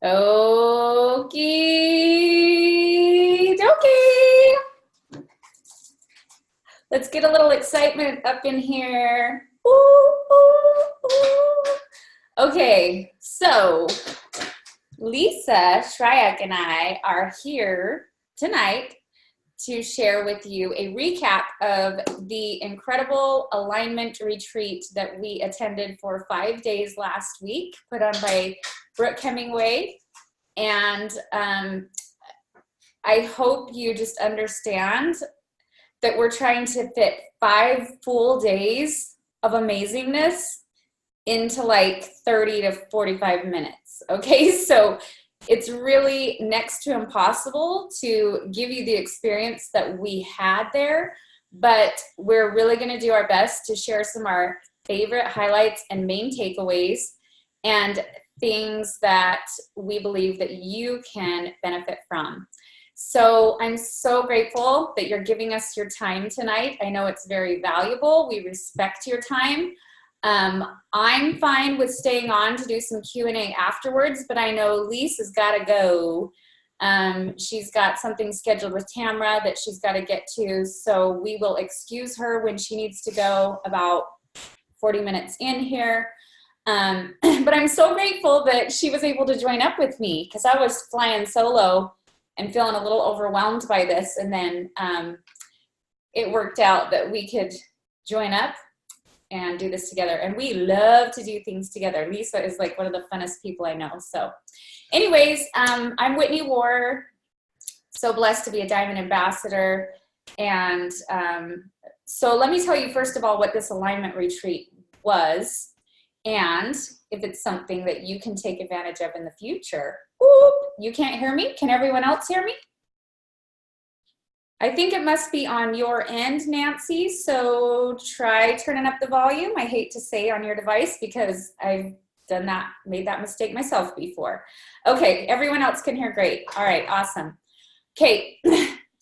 Okie dokie. Let's get a little excitement up in here. Ooh, ooh, ooh. Okay, so Lisa Shryock and I are here tonight to share with you a recap of the incredible alignment retreat that we attended for 5 days last week, put on by Brooke Hemingway. And I hope you just understand that we're trying to fit 5 full days of amazingness into like 30 to 45 minutes. Okay, so it's really next to impossible to give you the experience that we had there, but we're really going to do our best to share some of our favorite highlights and main takeaways and things that we believe that you can benefit from. So I'm so grateful that you're giving us your time tonight. I know it's very valuable. We respect your time. I'm fine with staying on to do some Q&A afterwards, but I know Lisa's got to go. She's got something scheduled with Tamra that she's got to get to, so we will excuse her when she needs to go about 40 minutes in here. But I'm so grateful that she was able to join up with me because I was flying solo and feeling a little overwhelmed by this, and then it worked out that we could join up and do this together. And we love to do things together. Lisa is like one of the funnest people I know. So anyways, I'm Whitney Warr, so blessed to be a Diamond Ambassador. And so let me tell you first of all what this alignment retreat was and if it's something that you can take advantage of in the future. Ooh, you can't hear me? Can everyone else hear me? I think it must be on your end, Nancy, so try turning up the volume. I hate to say on your device because I've done that, made that mistake myself before. Okay, everyone else can hear great. All right, awesome. Okay,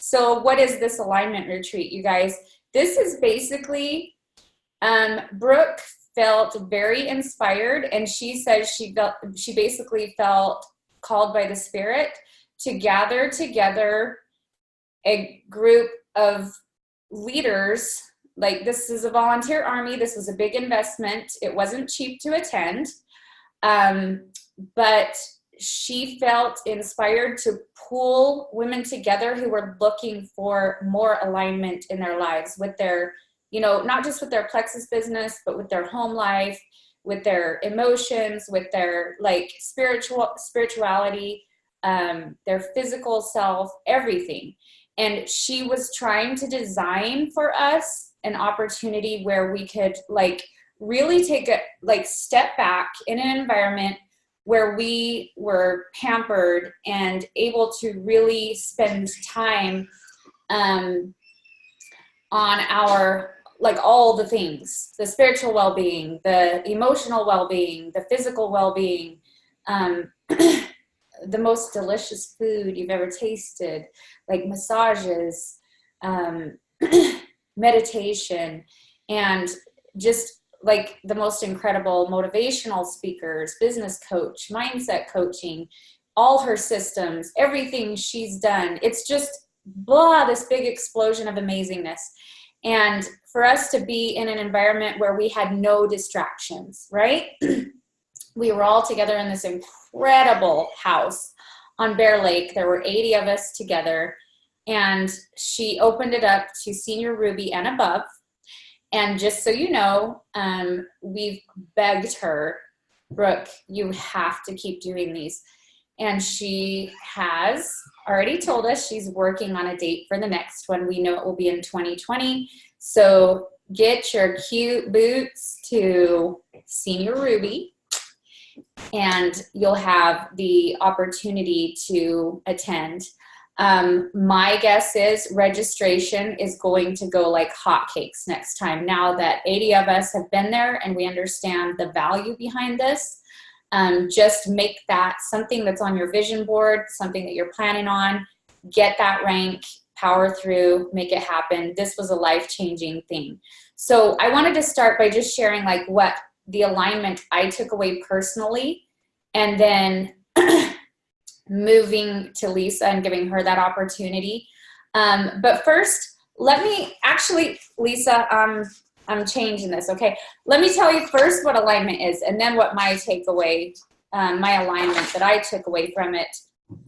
so what is this alignment retreat, you guys? This is basically, Brooke felt very inspired, and she says she basically felt called by the Spirit to gather together a group of leaders. Like, this is a volunteer army. This was a big investment. It wasn't cheap to attend, but she felt inspired to pull women together who were looking for more alignment in their lives with their, you know, not just with their plexus business, but with their home life, with their emotions, with their like spirituality, their physical self, everything. And she was trying to design for us an opportunity where we could like really take a like step back in an environment where we were pampered and able to really spend time on our, like all the things, the spiritual well-being, the emotional well-being, the physical well-being, the most delicious food you've ever tasted, like massages, meditation, and just like the most incredible motivational speakers, business coach, mindset coaching, all her systems, everything she's done. It's just blah, this big explosion of amazingness. And for us to be in an environment where we had no distractions, right? We were all together in this incredible house on Bear Lake. There were 80 of us together, and she opened it up to Senior Ruby and above. And just so you know, we've begged her, Brooke, you have to keep doing these. And she has already told us she's working on a date for the next one. We know it will be in 2020. So get your cute boots to Senior Ruby, and you'll have the opportunity to attend. My guess is registration is going to go like hotcakes next time. Now that 80 of us have been there and we understand the value behind this, just make that something that's on your vision board, something that you're planning on, get that rank, power through, make it happen. This was a life-changing thing. So I wanted to start by just sharing like what the alignment I took away personally, and then moving to Lisa and giving her that opportunity. But first, Lisa, I'm changing this, okay? Let me tell you first what alignment is, and then what my takeaway, my alignment that I took away from it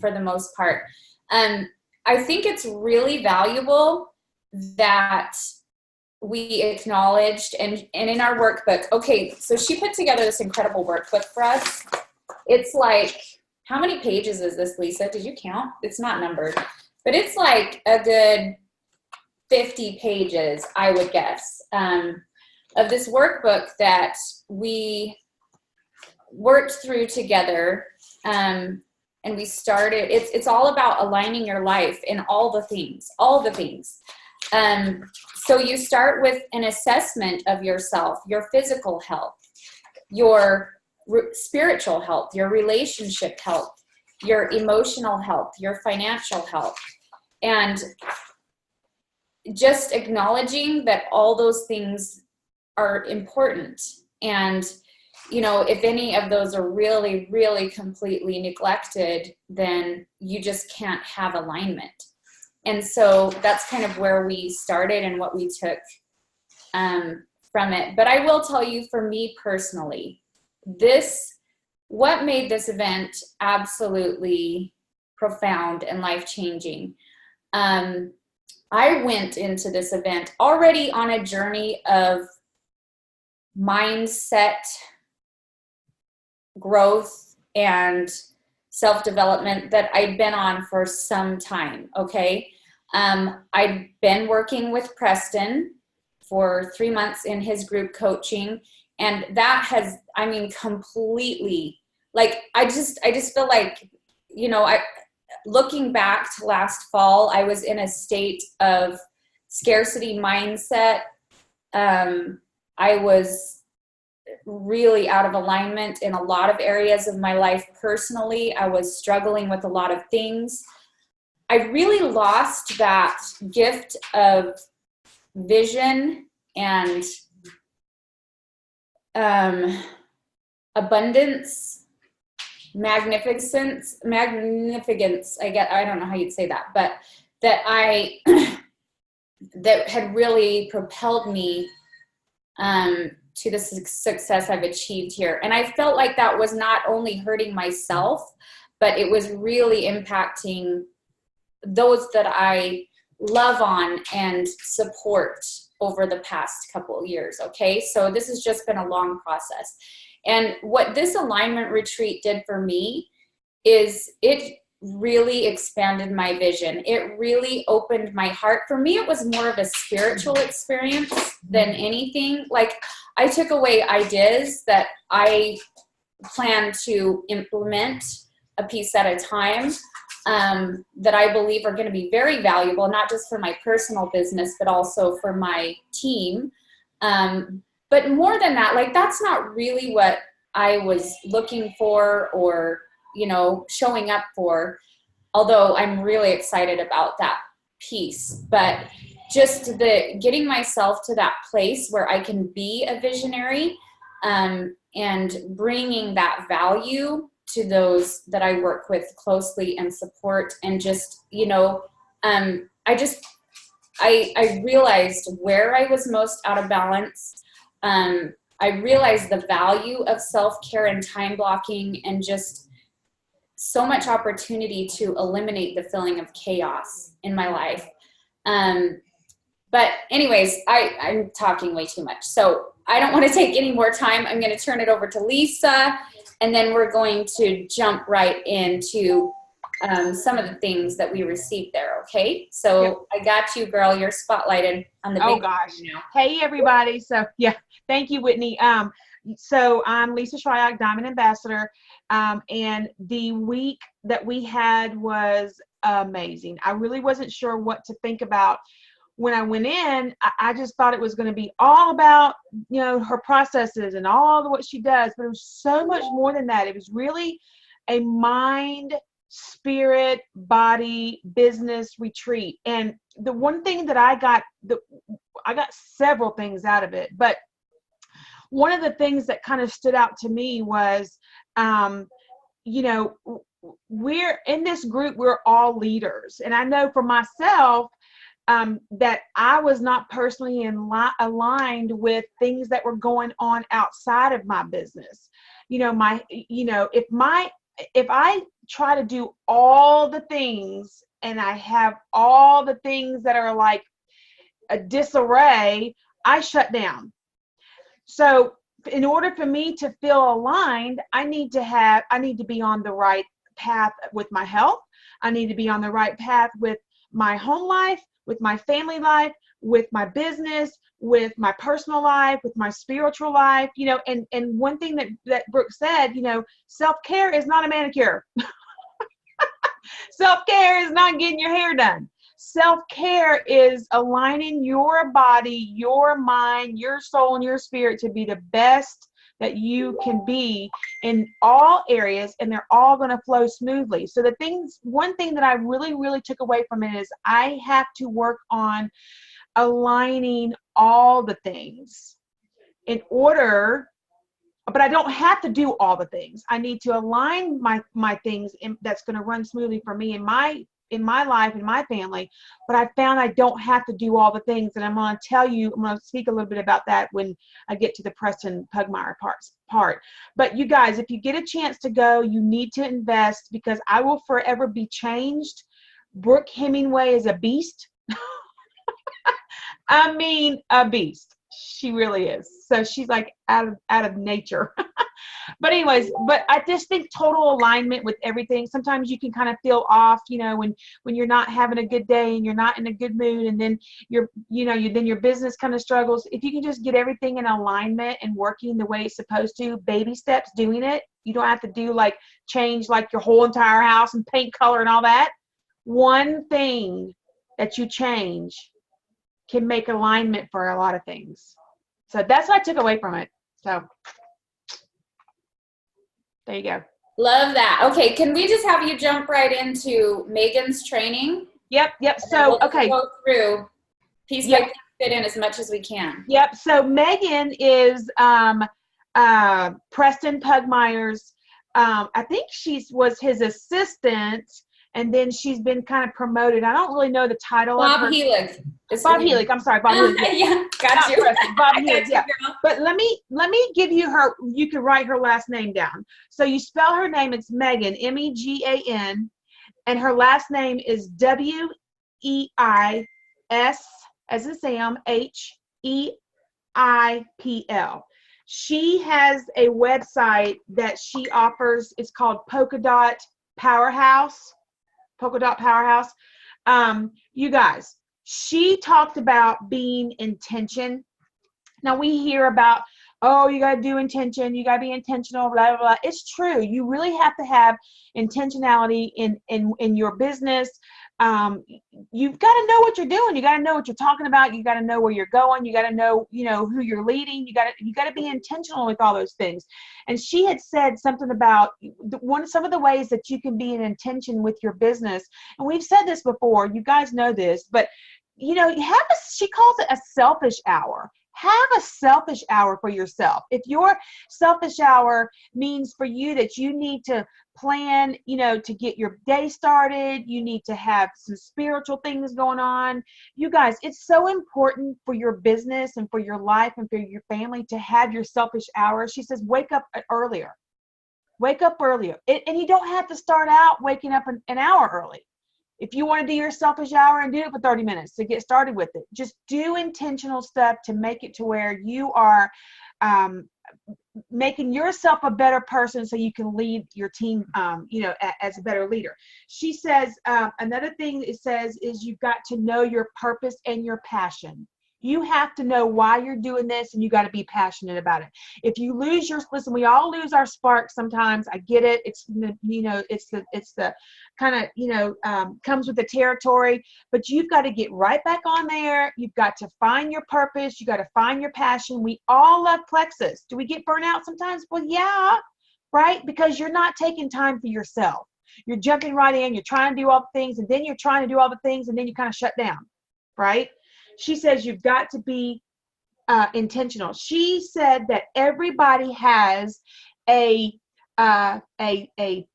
for the most part. I think it's really valuable that we acknowledged, and in our workbook, okay, so she put together this incredible workbook for us. It's like, how many pages is this, Lisa? Did you count? It's not numbered, but it's like a good 50 pages, I would guess, of this workbook that we worked through together. And we started, it's all about aligning your life in all the things. So you start with an assessment of yourself, your physical health, your spiritual health, your relationship health, your emotional health, your financial health, and just acknowledging that all those things are important. And, you know, if any of those are really, really completely neglected, then you just can't have alignment. And so that's kind of where we started and what we took from it. But I will tell you, for me personally, what made this event absolutely profound and life-changing. I went into this event already on a journey of mindset growth and self-development that I'd been on for some time, okay? I'd been working with Preston for 3 months in his group coaching, and that has, I mean, completely, like, I just feel like, you know, looking back to last fall, I was in a state of scarcity mindset. I was really out of alignment in a lot of areas of my life personally. I was struggling with a lot of things. I really lost that gift of vision and abundance, magnificence, I don't know how you'd say that, but that that had really propelled me to the success I've achieved here. And I felt like that was not only hurting myself, but it was really impacting those that I love on and support over the past couple of years, okay? So this has just been a long process. And what this alignment retreat did for me is it really expanded my vision. It really opened my heart. For me, it was more of a spiritual experience than anything. Like, I took away ideas that I plan to implement a piece at a time, that I believe are going to be very valuable, not just for my personal business, but also for my team. But more than that, like, that's not really what I was looking for or, you know, showing up for, although I'm really excited about that piece. But just getting myself to that place where I can be a visionary, and bringing that value to those that I work with closely and support, and just, you know, I realized where I was most out of balance. I realized the value of self-care and time blocking, and just so much opportunity to eliminate the feeling of chaos in my life. But anyways, I'm talking way too much, so I don't want to take any more time. I'm going to turn it over to Lisa, and then we're going to jump right into some of the things that we received there, okay? So yep. I got you, girl. You're spotlighted on the big. Oh, gosh. Now. Hey, everybody. So, yeah, thank you, Whitney. So I'm Lisa Shryock, Diamond Ambassador, and the week that we had was amazing. I really wasn't sure what to think about. When I went in, I just thought it was going to be all about, you know, her processes and all what she does, but it was so much more than that. It was really a mind, spirit, body, business retreat. And the one thing that I got several things out of it, but one of the things that kind of stood out to me was, you know, we're in this group, we're all leaders. And I know for myself, that I was not personally aligned with things that were going on outside of my business. If I try to do all the things and I have all the things that are like a disarray, I shut down. So in order for me to feel aligned, I need to be on the right path with my health. I need to be on the right path with my home life, with my family life, with my business, with my personal life, with my spiritual life, and one thing that Brooke said, self-care is not a manicure. Self-care is not getting your hair done. Self-care is aligning your body, your mind, your soul, and your spirit to be the best that you can be in all areas, and they're all going to flow smoothly. So one thing that I really, really took away from it is I have to work on aligning all the things but I don't have to do all the things. I need to align my things that's going to run smoothly for me in my life, in my family. But I found I don't have to do all the things. And I'm going to speak a little bit about that when I get to the Preston Pugmire part. But you guys, if you get a chance to go, you need to invest, because I will forever be changed. Brooke Hemingway is a beast. I mean, a beast. She really is. So she's like out of nature. But anyways, I just think total alignment with everything. Sometimes you can kind of feel off, when you're not having a good day and you're not in a good mood, and then then your business kind of struggles. If you can just get everything in alignment and working the way it's supposed to, baby steps, doing it. You don't have to do change your whole entire house and paint color and all that. One thing that you change can make alignment for a lot of things. So that's what I took away from it. So there you go. Love that. Okay, can we just have you jump right into Megan's training? Yep. So, we'll go through piece by piece, fit in as much as we can. Yep. So Megan is Preston Pugmire's, I think she was his assistant, and then she's been kind of promoted. I don't really know the title of her. Bob Helig. Bob Helig. I'm sorry, Bob Helig. Yeah, got you. Bob Helig, yeah. But let me give you you can write her last name down. So you spell her name, it's Megan, Megan, and her last name is Weis, as in Sam, Heipl. She has a website that she offers. It's called Polka Dot Powerhouse. You guys, she talked about being intention. Now we hear about, you got to do intention, you got to be intentional, blah, blah, blah. It's true. You really have to have intentionality in your business. You've got to know what you're doing. You got to know what you're talking about. You got to know where you're going. You got to know, who you're leading. You got to be intentional with all those things. And she had said something about some of the ways that you can be in intention with your business. And we've said this before. You guys know this, but she calls it a selfish hour. Have a selfish hour for yourself. If your selfish hour means for you that you need to plan, to get your day started, you need to have some spiritual things going on. You guys, it's so important for your business and for your life and for your family to have your selfish hour. She says, wake up earlier. Wake up earlier. And you don't have to start out waking up an hour early. If you want to do your selfish hour, and do it for 30 minutes to get started with it. Just do intentional stuff to make it to where you are making yourself a better person so you can lead your team, as a better leader. She says, another thing it says is you've got to know your purpose and your passion. You have to know why you're doing this, and you got to be passionate about it. If you lose listen, we all lose our spark sometimes. I get it. It's the kind of, comes with the territory, but you've got to get right back on there. You've got to find your purpose. You got to find your passion. We all love Plexus. Do we get burnt out sometimes? Well, yeah, right? Because you're not taking time for yourself. You're jumping right in. You're trying to do all the things, and then you're trying to do all the things, and then you kind of shut down, right? She says you've got to be intentional. She said that everybody has a a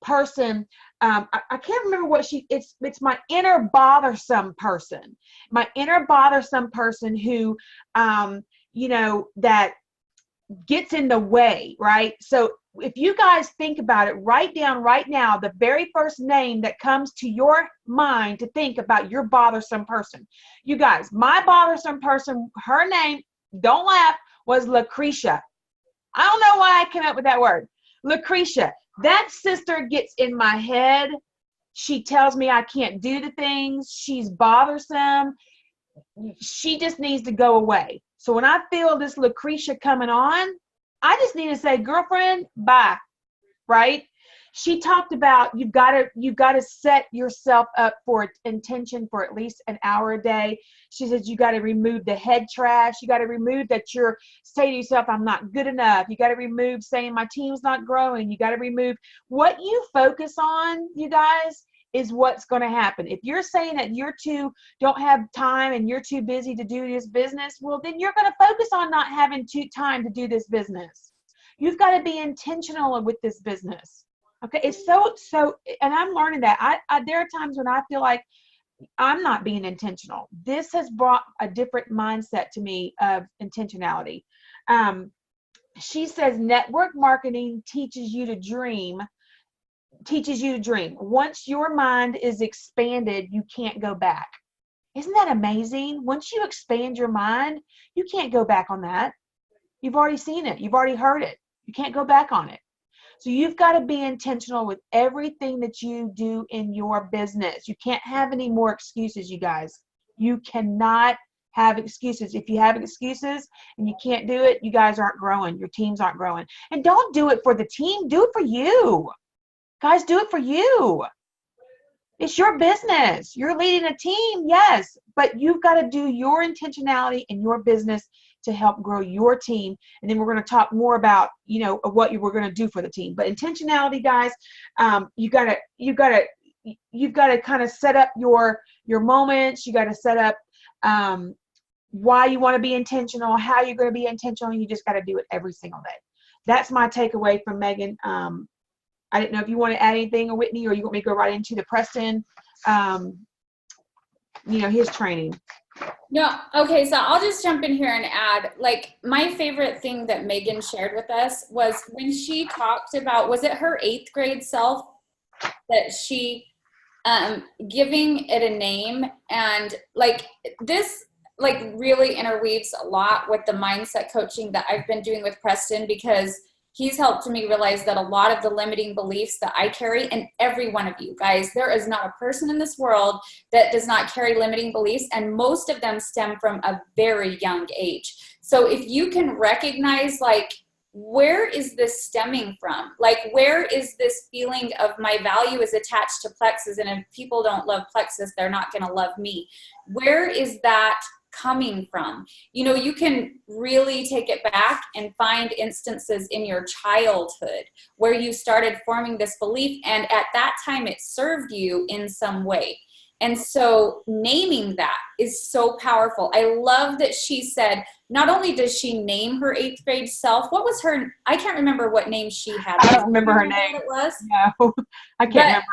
person. I can't remember what it's my inner bothersome person, who, that gets in the way, right? So if you guys think about it, write down right now the very first name that comes to your mind to think about your bothersome person. You guys, my bothersome person, her name, don't laugh, was Lucretia. I don't know why I came up with that word. Lucretia. That sister gets in my head. She tells me I can't do the things. She's bothersome. She just needs to go away. So when I feel this Lucretia coming on, I just need to say, girlfriend, bye, right? She talked about you've got to set yourself up for intention for at least an hour a day. She says you got to remove the head trash. You got to remove that you're saying to yourself, I'm not good enough. You got to remove saying my team's not growing. You got to remove what you focus on, you guys, is what's going to happen. If you're saying that don't have time and you're too busy to do this business, well, then you're going to focus on not having time to do this business. You've got to be intentional with this business. Okay, it's so, and I'm learning that. I there are times when I feel like I'm not being intentional. This has brought a different mindset to me of intentionality. She says network marketing teaches you to dream. Once your mind is expanded, you can't go back. Isn't that amazing? Once you expand your mind, you can't go back on that. You've already seen it. You've already heard it. You can't go back on it. So you've got to be intentional with everything that you do in your business. You can't have any more excuses, you guys. You cannot have excuses. If you have excuses and you can't do it, you guys aren't growing. Your teams aren't growing. And don't do it for the team. Do it for you. Guys, do it for you. It's your business. You're leading a team, yes, but you've got to do your intentionality in your business to help grow your team. And then we're going to talk more about, what we're going to do for the team. But intentionality, guys, you've got to kind of set up your moments. You got to set up why you want to be intentional, how you're going to be intentional. You just got to do it every single day. That's my takeaway from Megan. I didn't know if you want to add anything, or Whitney, or you want me to go right into the Preston, his training. No, okay, so I'll just jump in here and add, like, my favorite thing that Megan shared with us was when she talked about, was it her 8th grade self that she, giving it a name, and like this, like, really interweaves a lot with the mindset coaching that I've been doing with Preston, because he's helped me realize that a lot of the limiting beliefs that I carry, and every one of you guys, there is not a person in this world that does not carry limiting beliefs, and most of them stem from a very young age. So if you can recognize, like, where is this stemming from? Like, where is this feeling of my value is attached to plexus, and if people don't love plexus, they're not going to love me. Where is that coming from? You can really take it back and find instances in your childhood where you started forming this belief, and at that time it served you in some way. And so naming that is so powerful. I love that she said, not only does she name her 8th grade self, what was her, I can't remember what name she had. I don't remember her name. What it was? No, I can't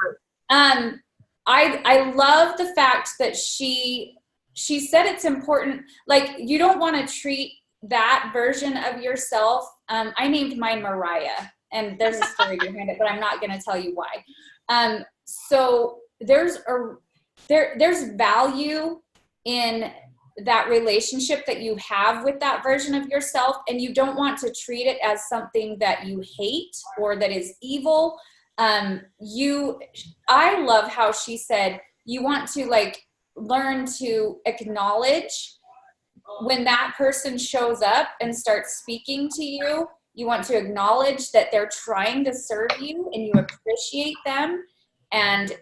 remember. I love the fact that she said it's important, like, you don't want to treat that version of yourself. I named mine Mariah, and there's a story behind it, but I'm not going to tell you why. So there's value in that relationship that you have with that version of yourself, and you don't want to treat it as something that you hate or that is evil. I love how she said you want to, like, learn to acknowledge when that person shows up and starts speaking to you. You want to acknowledge that they're trying to serve you, and you appreciate them, and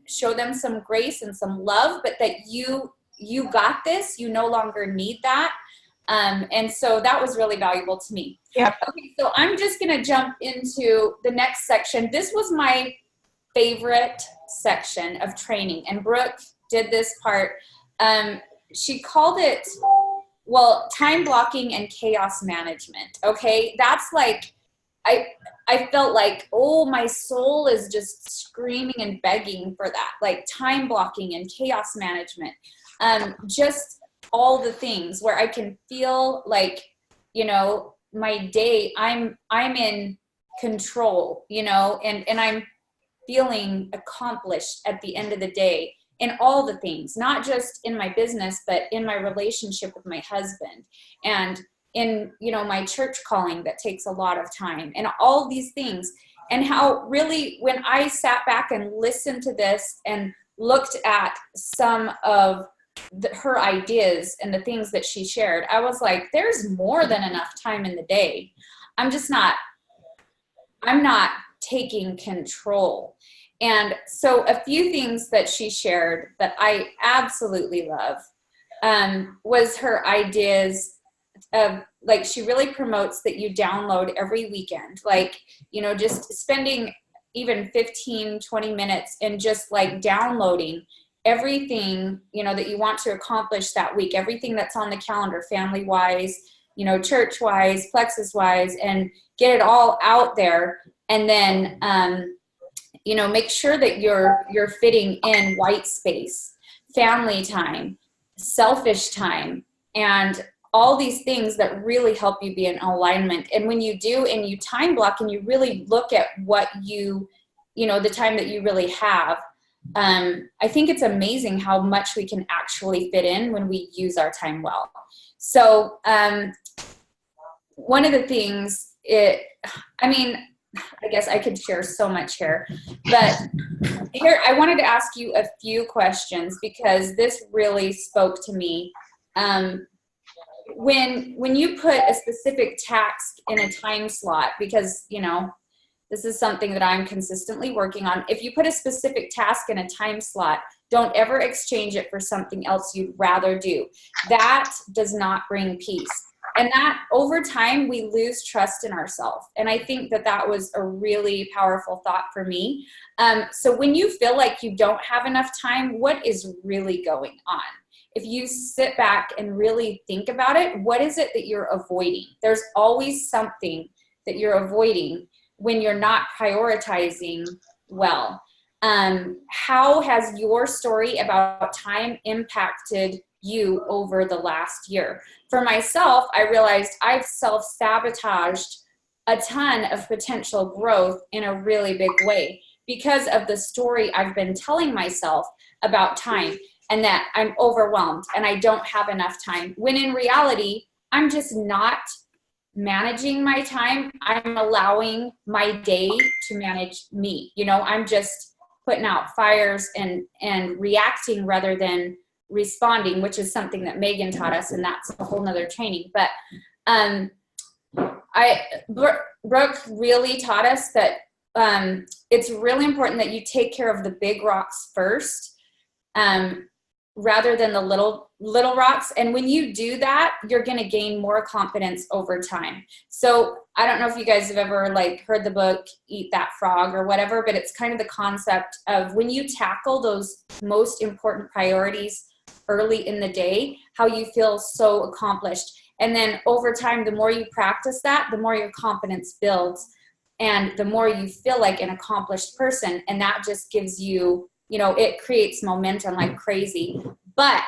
show them some grace and some love, but that you got this, you no longer need that. And so that was really valuable to me. Yeah. Okay, so I'm just going to jump into the next section. This was my favorite section of training, and Brooke did this part. She called it, time blocking and chaos management. Okay, that's like I felt like, oh, my soul is just screaming and begging for that, like time blocking and chaos management. Just all the things where I can feel like, you know, my day, I'm in control, you know, and I'm feeling accomplished at the end of the day in all the things, not just in my business, but in my relationship with my husband, and in, you know, my church calling that takes a lot of time, and all these things. And how really, when I sat back and listened to this and looked at some of her ideas and the things that she shared, I was like, there's more than enough time in the day. I'm not taking control. And so a few things that she shared that I absolutely love was her ideas of, like, she really promotes that you download every weekend, like, you know, just spending even 15-20 minutes and just like downloading everything, you know, that you want to accomplish that week, everything that's on the calendar, family wise, you know, church wise, plexus wise, and get it all out there. And then you know, make sure that you're fitting in white space, family time, selfish time, and all these things that really help you be in alignment. And when you do, and you time block and you really look at what you know, the time that you really have, I think it's amazing how much we can actually fit in when we use our time well. So one of the things, I guess I could share so much here, but here I wanted to ask you a few questions because this really spoke to me. When you put a specific task in a time slot, because, you know, this is something that I'm consistently working on. If you put a specific task in a time slot, don't ever exchange it for something else you'd rather do. That does not bring peace. And that over time, we lose trust in ourselves. And I think that that was a really powerful thought for me. So when you feel like you don't have enough time, what is really going on? If you sit back and really think about it, what is it that you're avoiding? There's always something that you're avoiding when you're not prioritizing well. How has your story about time impacted you over the last year? For myself, I realized I've self-sabotaged a ton of potential growth in a really big way because of the story I've been telling myself about time, and that I'm overwhelmed and I don't have enough time, when in reality, I'm just not managing my time. I'm allowing my day to manage me. You know, I'm just putting out fires and reacting rather than responding, which is something that Megan taught us, and that's a whole nother training. But Brooke really taught us that it's really important that you take care of the big rocks first, rather than the little rocks. And when you do that, you're going to gain more confidence over time. So I don't know if you guys have ever like heard the book Eat That Frog or whatever, but it's kind of the concept of when you tackle those most important priorities early in the day, how you feel so accomplished. And then over time, the more you practice that, the more your confidence builds and the more you feel like an accomplished person. And that just gives you, you know, it creates momentum like crazy. But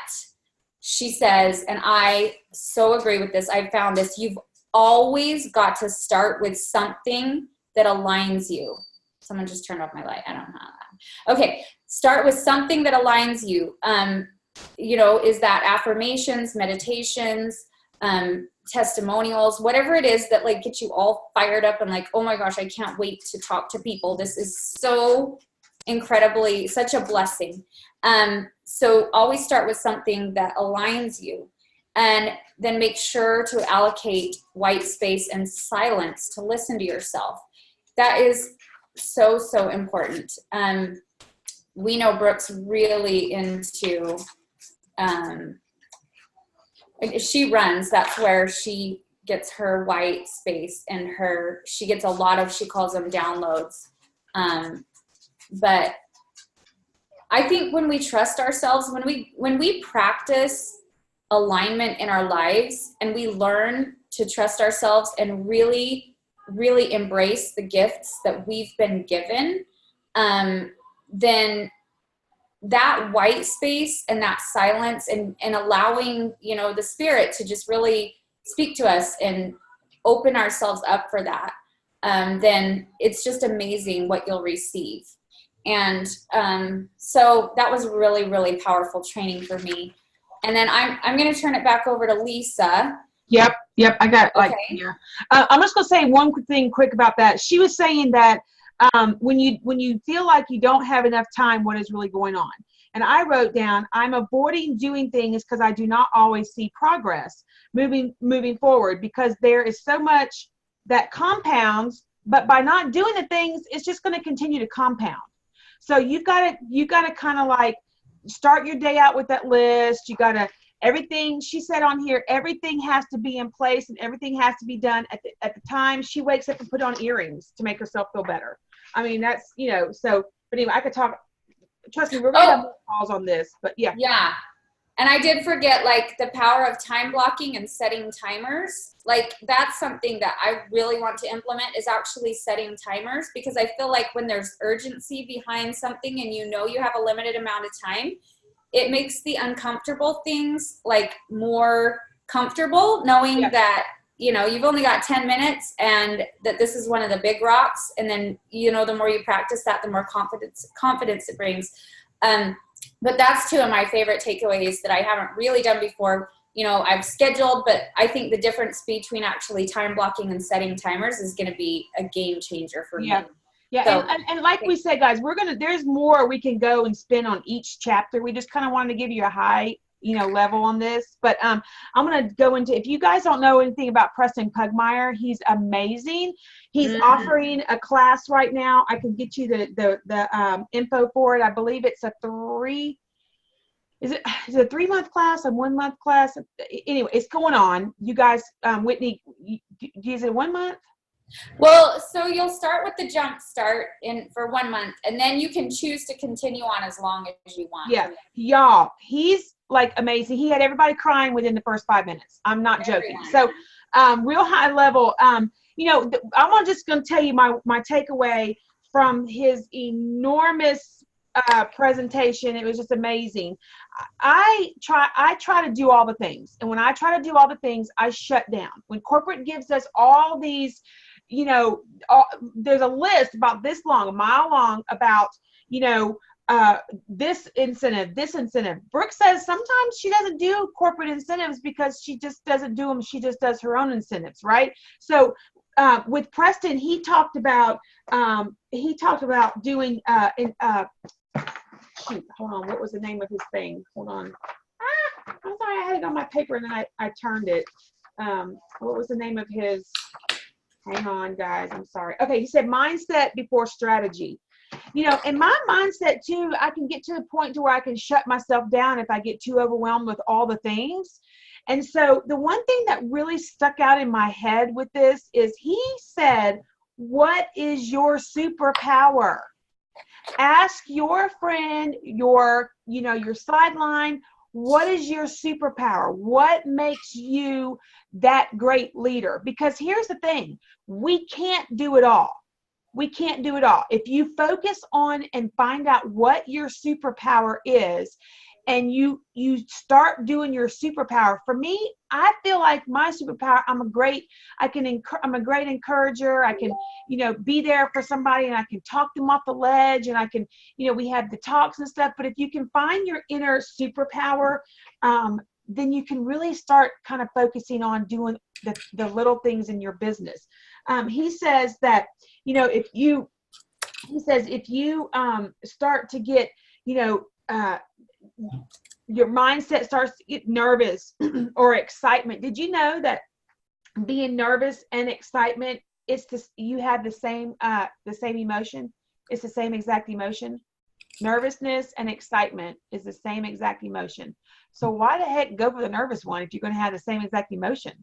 she says, and I so agree with this, I found this, you've always got to start with something that aligns you. Someone just turned off my light. I don't know. Okay. Start with something that aligns you. You know, is that affirmations, meditations, testimonials, whatever it is that like gets you all fired up and like, oh my gosh, I can't wait to talk to people. This is so incredibly, such a blessing. So always start with something that aligns you, and then make sure to allocate white space and silence to listen to yourself. That is so, so important. We know Brooke's really into, she runs, that's where she gets her white space and she gets a lot of, she calls them downloads. But I think when we trust ourselves, when we practice alignment in our lives and we learn to trust ourselves and really really embrace the gifts that we've been given, then that white space and that silence and allowing, you know, the spirit to just really speak to us and open ourselves up for that, then it's just amazing what you'll receive. And so that was really, really powerful training for me. And then I'm going to turn it back over to Lisa. Yep. I got like, Okay. yeah. I'm just going to say one quick about that. She was saying that when you feel like you don't have enough time, what is really going on? And I wrote down, I'm avoiding doing things because I do not always see progress moving forward, because there is so much that compounds, but by not doing the things, it's just going to continue to compound. So you've got to kind of like start your day out with that list. You got to, everything she said on here, everything has to be in place and everything has to be done at the time she wakes up and put on earrings to make herself feel better. I mean, that's, you know, so, but anyway, I could talk, trust me, we're going to have more calls on this, but yeah. Yeah. And I did forget, like, the power of time blocking and setting timers. Like, that's something that I really want to implement, is actually setting timers, because I feel like when there's urgency behind something and you know you have a limited amount of time, it makes the uncomfortable things like more comfortable, knowing that, you know, you've only got 10 minutes and that this is one of the big rocks. And then, you know, the more you practice that, the more confidence it brings. But that's two of my favorite takeaways that I haven't really done before. You know, I've scheduled, but I think the difference between actually time blocking and setting timers is going to be a game changer for me. Yeah, so, and like we said, guys, there's more we can go and spin on each chapter. We just kind of wanted to give you a high, you know, level on this. But I'm going to go into, if you guys don't know anything about Preston Pugmire, he's amazing. He's offering a class right now. I can get you the info for it. I believe it's a 3-month class, a 1-month class? Anyway, it's going on. You guys, Whitney, is it 1 month? Well, so you'll start with the jump start for 1 month, and then you can choose to continue on as long as you want. Yeah, y'all, he's like amazing. He had everybody crying within the first 5 minutes. I'm not joking. So, real high level. You know, I'm just going to tell you my takeaway from his enormous presentation. It was just amazing. I try to do all the things, and when I try to do all the things, I shut down. When corporate gives us all these, you know, there's a list about this long, a mile long, about, you know, this incentive. Brooke says sometimes she doesn't do corporate incentives because she just doesn't do them. She just does her own incentives, right? So with Preston, he talked about doing shoot, hold on, what was the name of his thing? Hold on. I'm sorry, I had it on my paper and then I turned it. What was the name of his? Hang on, guys. I'm sorry. Okay, he said mindset before strategy. You know, in my mindset too, I can get to the point to where I can shut myself down if I get too overwhelmed with all the things. And so the one thing that really stuck out in my head with this is he said, what is your superpower? Ask your friend, your sideline, what is your superpower? What makes you that great leader? Because here's the thing, we can't do it all. We can't do it all. If you focus on and find out what your superpower is, and you start doing your superpower. For me, I feel like my superpower, I'm a great encourager. I can, you know, be there for somebody and I can talk them off the ledge, and I can, you know, we have the talks and stuff. But if you can find your inner superpower, then you can really start kind of focusing on doing the little things in your business. He says that, you know, if you start to get, you know, your mindset starts to get nervous or excitement. Did you know that being nervous and excitement, you have the same emotion? It's the same exact emotion. Nervousness and excitement is the same exact emotion. So why the heck go for the nervous one if you're going to have the same exact emotion,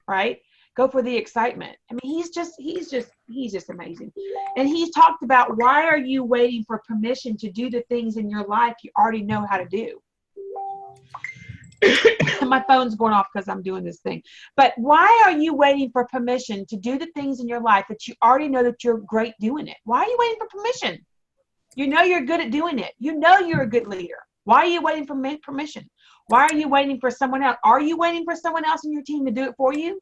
right? Go for the excitement. I mean, he's just amazing. And he's talked about, why are you waiting for permission to do the things in your life you already know how to do? My phone's going off because I'm doing this thing. But why are you waiting for permission to do the things in your life that you already know that you're great doing it? Why are you waiting for permission? You know you're good at doing it. You know you're a good leader. Why are you waiting for permission? Why are you waiting for someone else? Are you waiting for someone else in your team to do it for you?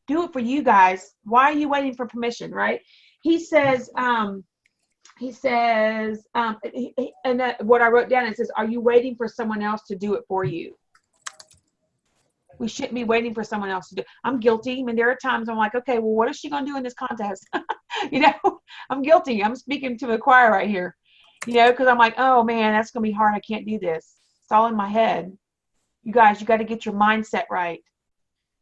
Do it for you guys. Why are you waiting for permission, right? He says, and what I wrote down, it says, are you waiting for someone else to do it for you? We shouldn't be waiting for someone else to do it. I'm guilty. I mean, there are times I'm like, okay, well, what is she going to do in this contest? You know, I'm guilty. I'm speaking to the choir right here, you know, because I'm like, oh man, that's going to be hard. I can't do this. It's all in my head. You guys, you got to get your mindset right.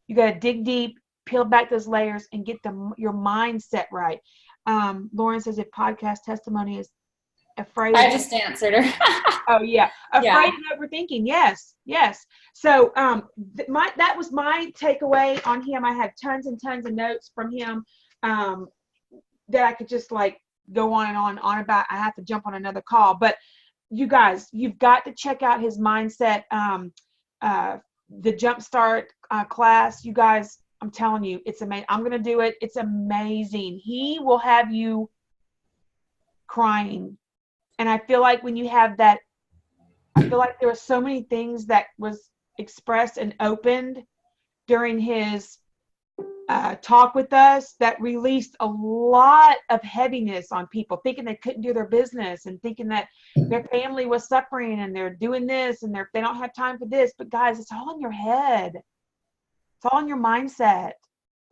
You got to dig deep, peel back those layers, and get your mindset right. Lauren says, if podcast testimony is afraid. I just answered her. Oh yeah, afraid Yeah. of overthinking. Yes. So that was my takeaway on him. I had tons and tons of notes from him that I could just like go on and on about. I have to jump on another call, but you guys, you've got to check out his mindset. The Jumpstart class, you guys. I'm telling you, it's amazing. I'm going to do it. It's amazing. He will have you crying. And I feel like when you have that, I feel like there were so many things that was expressed and opened during his talk with us that released a lot of heaviness on people, thinking they couldn't do their business and thinking that their family was suffering and they're doing this and they don't have time for this. But guys, it's all in your head. It's all in your mindset.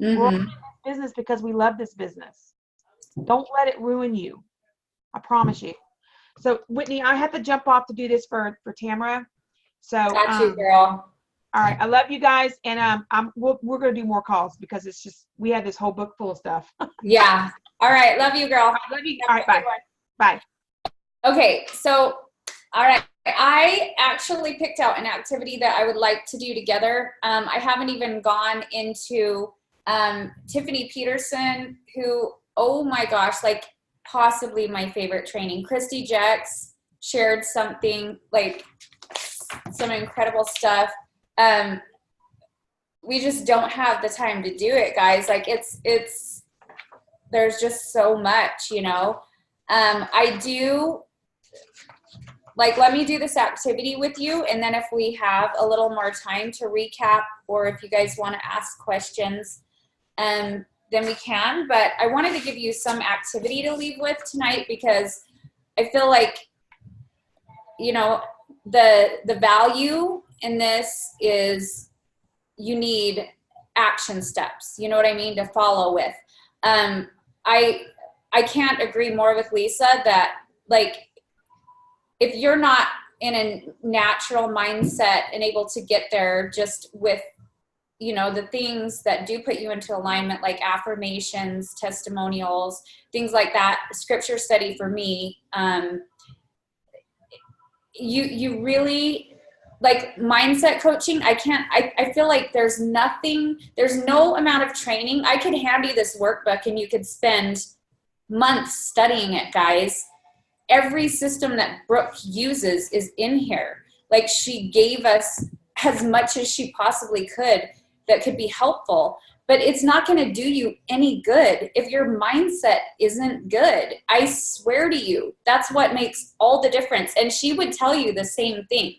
Mm-hmm. We're all in this business because we love this business. Don't let it ruin you. I promise you. So Whitney, I have to jump off to do this for Tamara. So Got you, girl. All right, I love you guys, and we're gonna do more calls because it's just we have this whole book full of stuff. Yeah. All right. Love you, girl. I love you. All right, bye. Bye. Okay. So, all right. I actually picked out an activity that I would like to do together. I haven't even gone into Tiffany Peterson, who, oh my gosh, like possibly my favorite training. Christy Jex shared something, like some incredible stuff. We just don't have the time to do it, guys. Like it's there's just so much, you know. I do, like, let me do this activity with you, and then if we have a little more time to recap, or if you guys want to ask questions, then we can. But I wanted to give you some activity to leave with tonight, because I feel like, you know, the value in this is you need action steps, you know what I mean, to follow with. I can't agree more with Lisa that, like, if you're not in a natural mindset and able to get there just with, you know, the things that do put you into alignment, like affirmations, testimonials, things like that, scripture study for me, you really, like, mindset coaching, I feel like there's no amount of training. I could hand you this workbook and you could spend months studying it, guys. Every system that Brooke uses is in here. Like, she gave us as much as she possibly could that could be helpful, but it's not going to do you any good if your mindset isn't good. I swear to you, that's what makes all the difference. And she would tell you the same thing.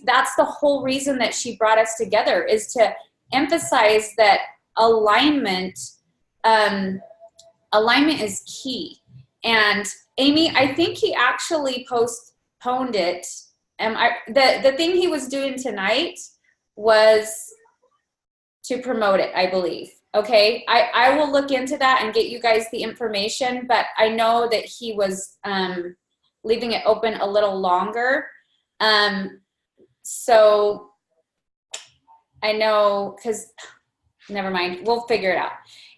That's the whole reason that she brought us together, is to emphasize that alignment is key. And Amy, I think he actually postponed it. The thing he was doing tonight was to promote it, I believe. Okay, I will look into that and get you guys the information, but I know that he was leaving it open a little longer. So I know, because never mind, we'll figure it out.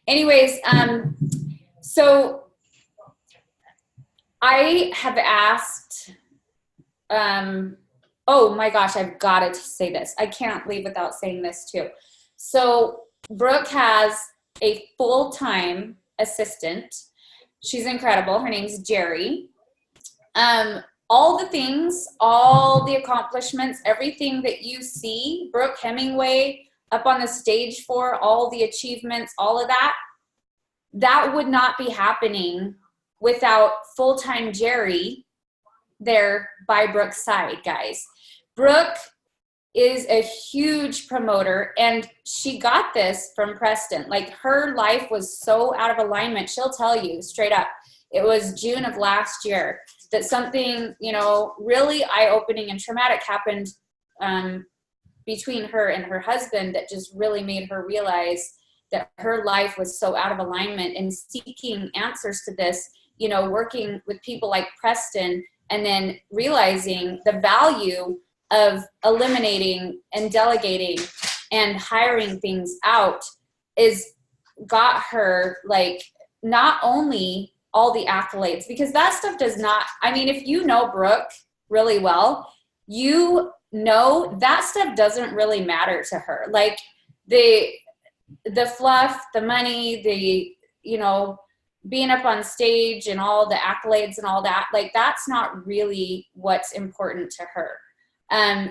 Anyways, so I have asked, oh my gosh, I've got to say this. I can't leave without saying this too. So Brooke has a full-time assistant. She's incredible. Her name's Jerry. all the things, all the accomplishments, everything that you see Brooke Hemingway up on the stage for, all the achievements, all of that, that would not be happening without full-time Jerry there by Brooke's side, guys. Brooke is a huge promoter, and she got this from Preston. Like, her life was so out of alignment. She'll tell you straight up, it was June of last year that something, you know, really eye-opening and traumatic happened between her and her husband that just really made her realize that her life was so out of alignment, and seeking answers to this, you know, working with people like Preston, and then realizing the value of eliminating and delegating and hiring things out is got her, like, not only all the accolades, because that stuff does not, I mean, if you know Brooke really well, you know that stuff doesn't really matter to her. Like, the fluff, the money, the, you know, being up on stage and all the accolades and all that, like, that's not really what's important to her.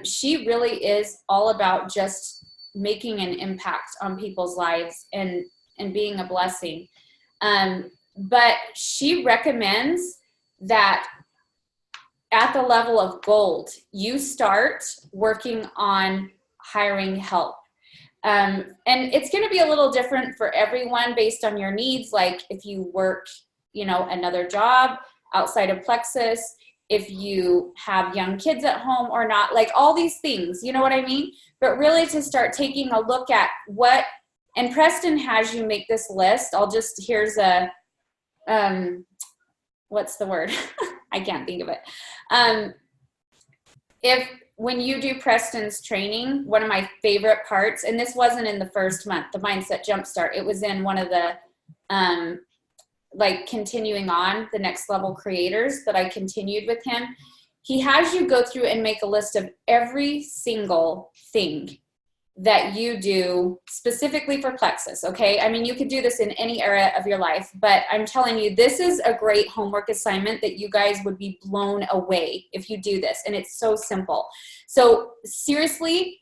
She really is all about just making an impact on people's lives and being a blessing. But she recommends that at the level of gold, you start working on hiring help. And it's going to be a little different for everyone based on your needs. Like, if you work, you know, another job outside of Plexus, if you have young kids at home or not, like, all these things, you know what I mean? But really to start taking a look at what, and Preston has you make this list. Here's a, what's the word? I can't think of it. When you do Preston's training, one of my favorite parts, and this wasn't in the first month, the Mindset Jumpstart, it was in one of the, like, continuing on the next level creators that I continued with him. He has you go through and make a list of every single thing that you do specifically for Plexus, okay? I mean, you could do this in any area of your life, but I'm telling you, this is a great homework assignment that you guys would be blown away if you do this, and it's so simple. So seriously,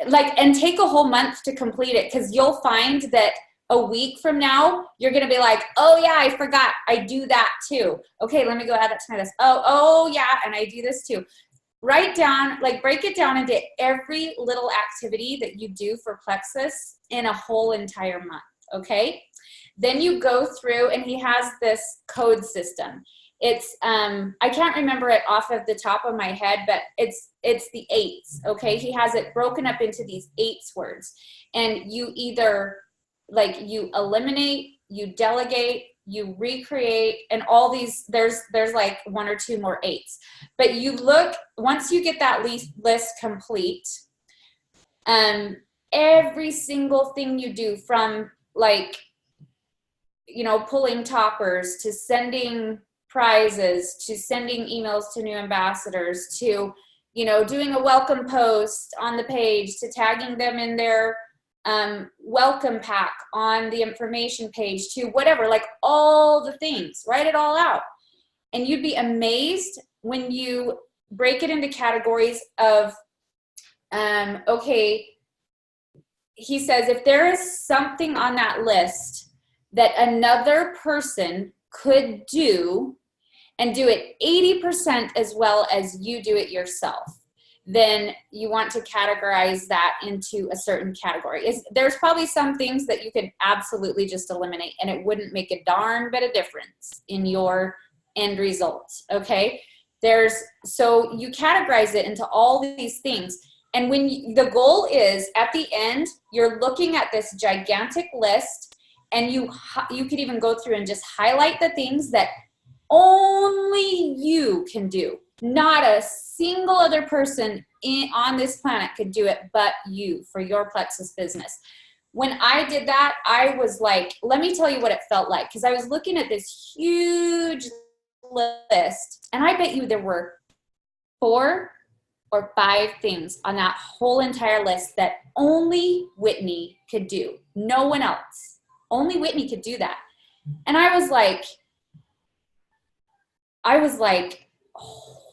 like, and take a whole month to complete it, because you'll find that a week from now, you're going to be like, oh yeah, I forgot. I do that too. Okay, let me go add that to my list. Oh yeah, and I do this too. Write down, like, break it down into every little activity that you do for Plexus in a whole entire month, okay? Then you go through, and he has this code system. It's, I can't remember it off of the top of my head, but it's the 8s, okay? He has it broken up into these 8s words. And you either, like, you eliminate, you delegate, you recreate, and all these, there's like 1 or 2 more 8s. But you look, once you get that list complete, every single thing you do, from, like, you know, pulling toppers to sending prizes to sending emails to new ambassadors to, you know, doing a welcome post on the page to tagging them in their welcome pack on the information page to whatever, like, all the things, write it all out. And you'd be amazed when you break it into categories of, okay, he says, if there is something on that list that another person could do and do it 80% as well as you do it yourself, then you want to categorize that into a certain category. There's probably some things that you could absolutely just eliminate, and it wouldn't make a darn bit of difference in your end results, okay? So you categorize it into all these things, and when the goal is, at the end, you're looking at this gigantic list, and you could even go through and just highlight the things that only you can do. Not a single other person on this planet could do it but you, for your Plexus business. When I did that, I was like, let me tell you what it felt like, because I was looking at this huge list, and I bet you there were 4 or 5 things on that whole entire list that only Whitney could do. No one else. Only Whitney could do that. And I was like,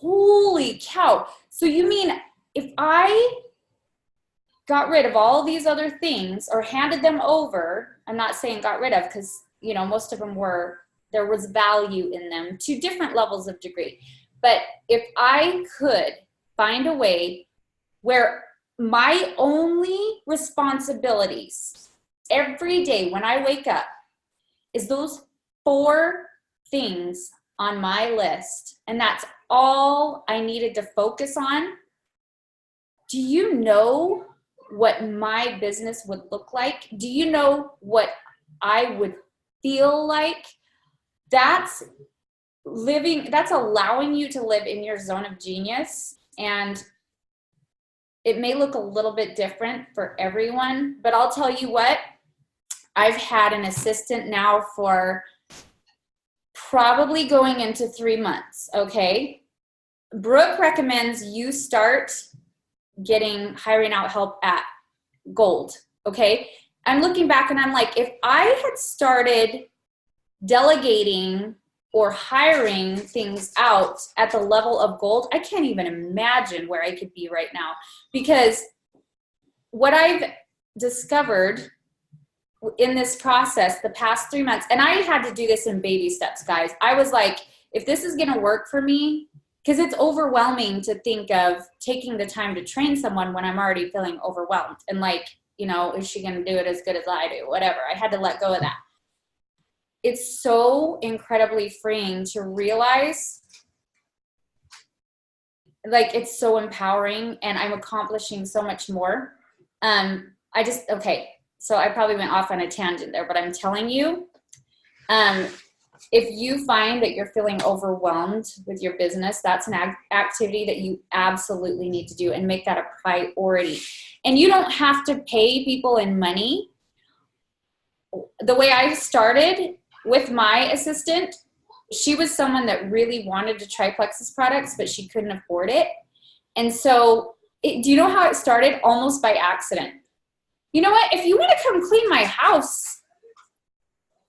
holy cow. So you mean if I got rid of all these other things or handed them over, I'm not saying got rid of, because, you know, most of them there was value in them to different levels of degree. But if I could find a way where my only responsibilities every day when I wake up is those 4 things on my list, and that's all I needed to focus on, do you know what my business would look like? Do you know what I would feel like? That's allowing you to live in your zone of genius. And it may look a little bit different for everyone, but I'll tell you what, I've had an assistant now for probably going into 3 months, okay? Brooke recommends you start hiring out help at gold, okay? I'm looking back and I'm like, if I had started delegating or hiring things out at the level of gold, I can't even imagine where I could be right now. Because what I've discovered in this process the past 3 months, and I had to do this in baby steps, guys. I was like, if this is going to work for me, because it's overwhelming to think of taking the time to train someone when I'm already feeling overwhelmed. And like, you know, is she going to do it as good as I do? Whatever. I had to let go of that. It's so incredibly freeing to realize, like, it's so empowering and I'm accomplishing so much more. Okay, so I probably went off on a tangent there, but I'm telling you, if you find that you're feeling overwhelmed with your business, that's an activity that you absolutely need to do and make that a priority. And you don't have to pay people in money. The way I started with my assistant, she was someone that really wanted to try Plexus products, but she couldn't afford it. And so, do you know how it started? Almost by accident. You know what? If you want to come clean my house,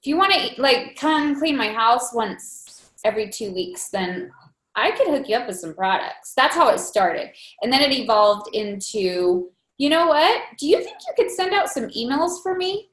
if you want to like come clean my house once every 2 weeks, then I could hook you up with some products. That's how it started. And then it evolved into, you know what? Do you think you could send out some emails for me?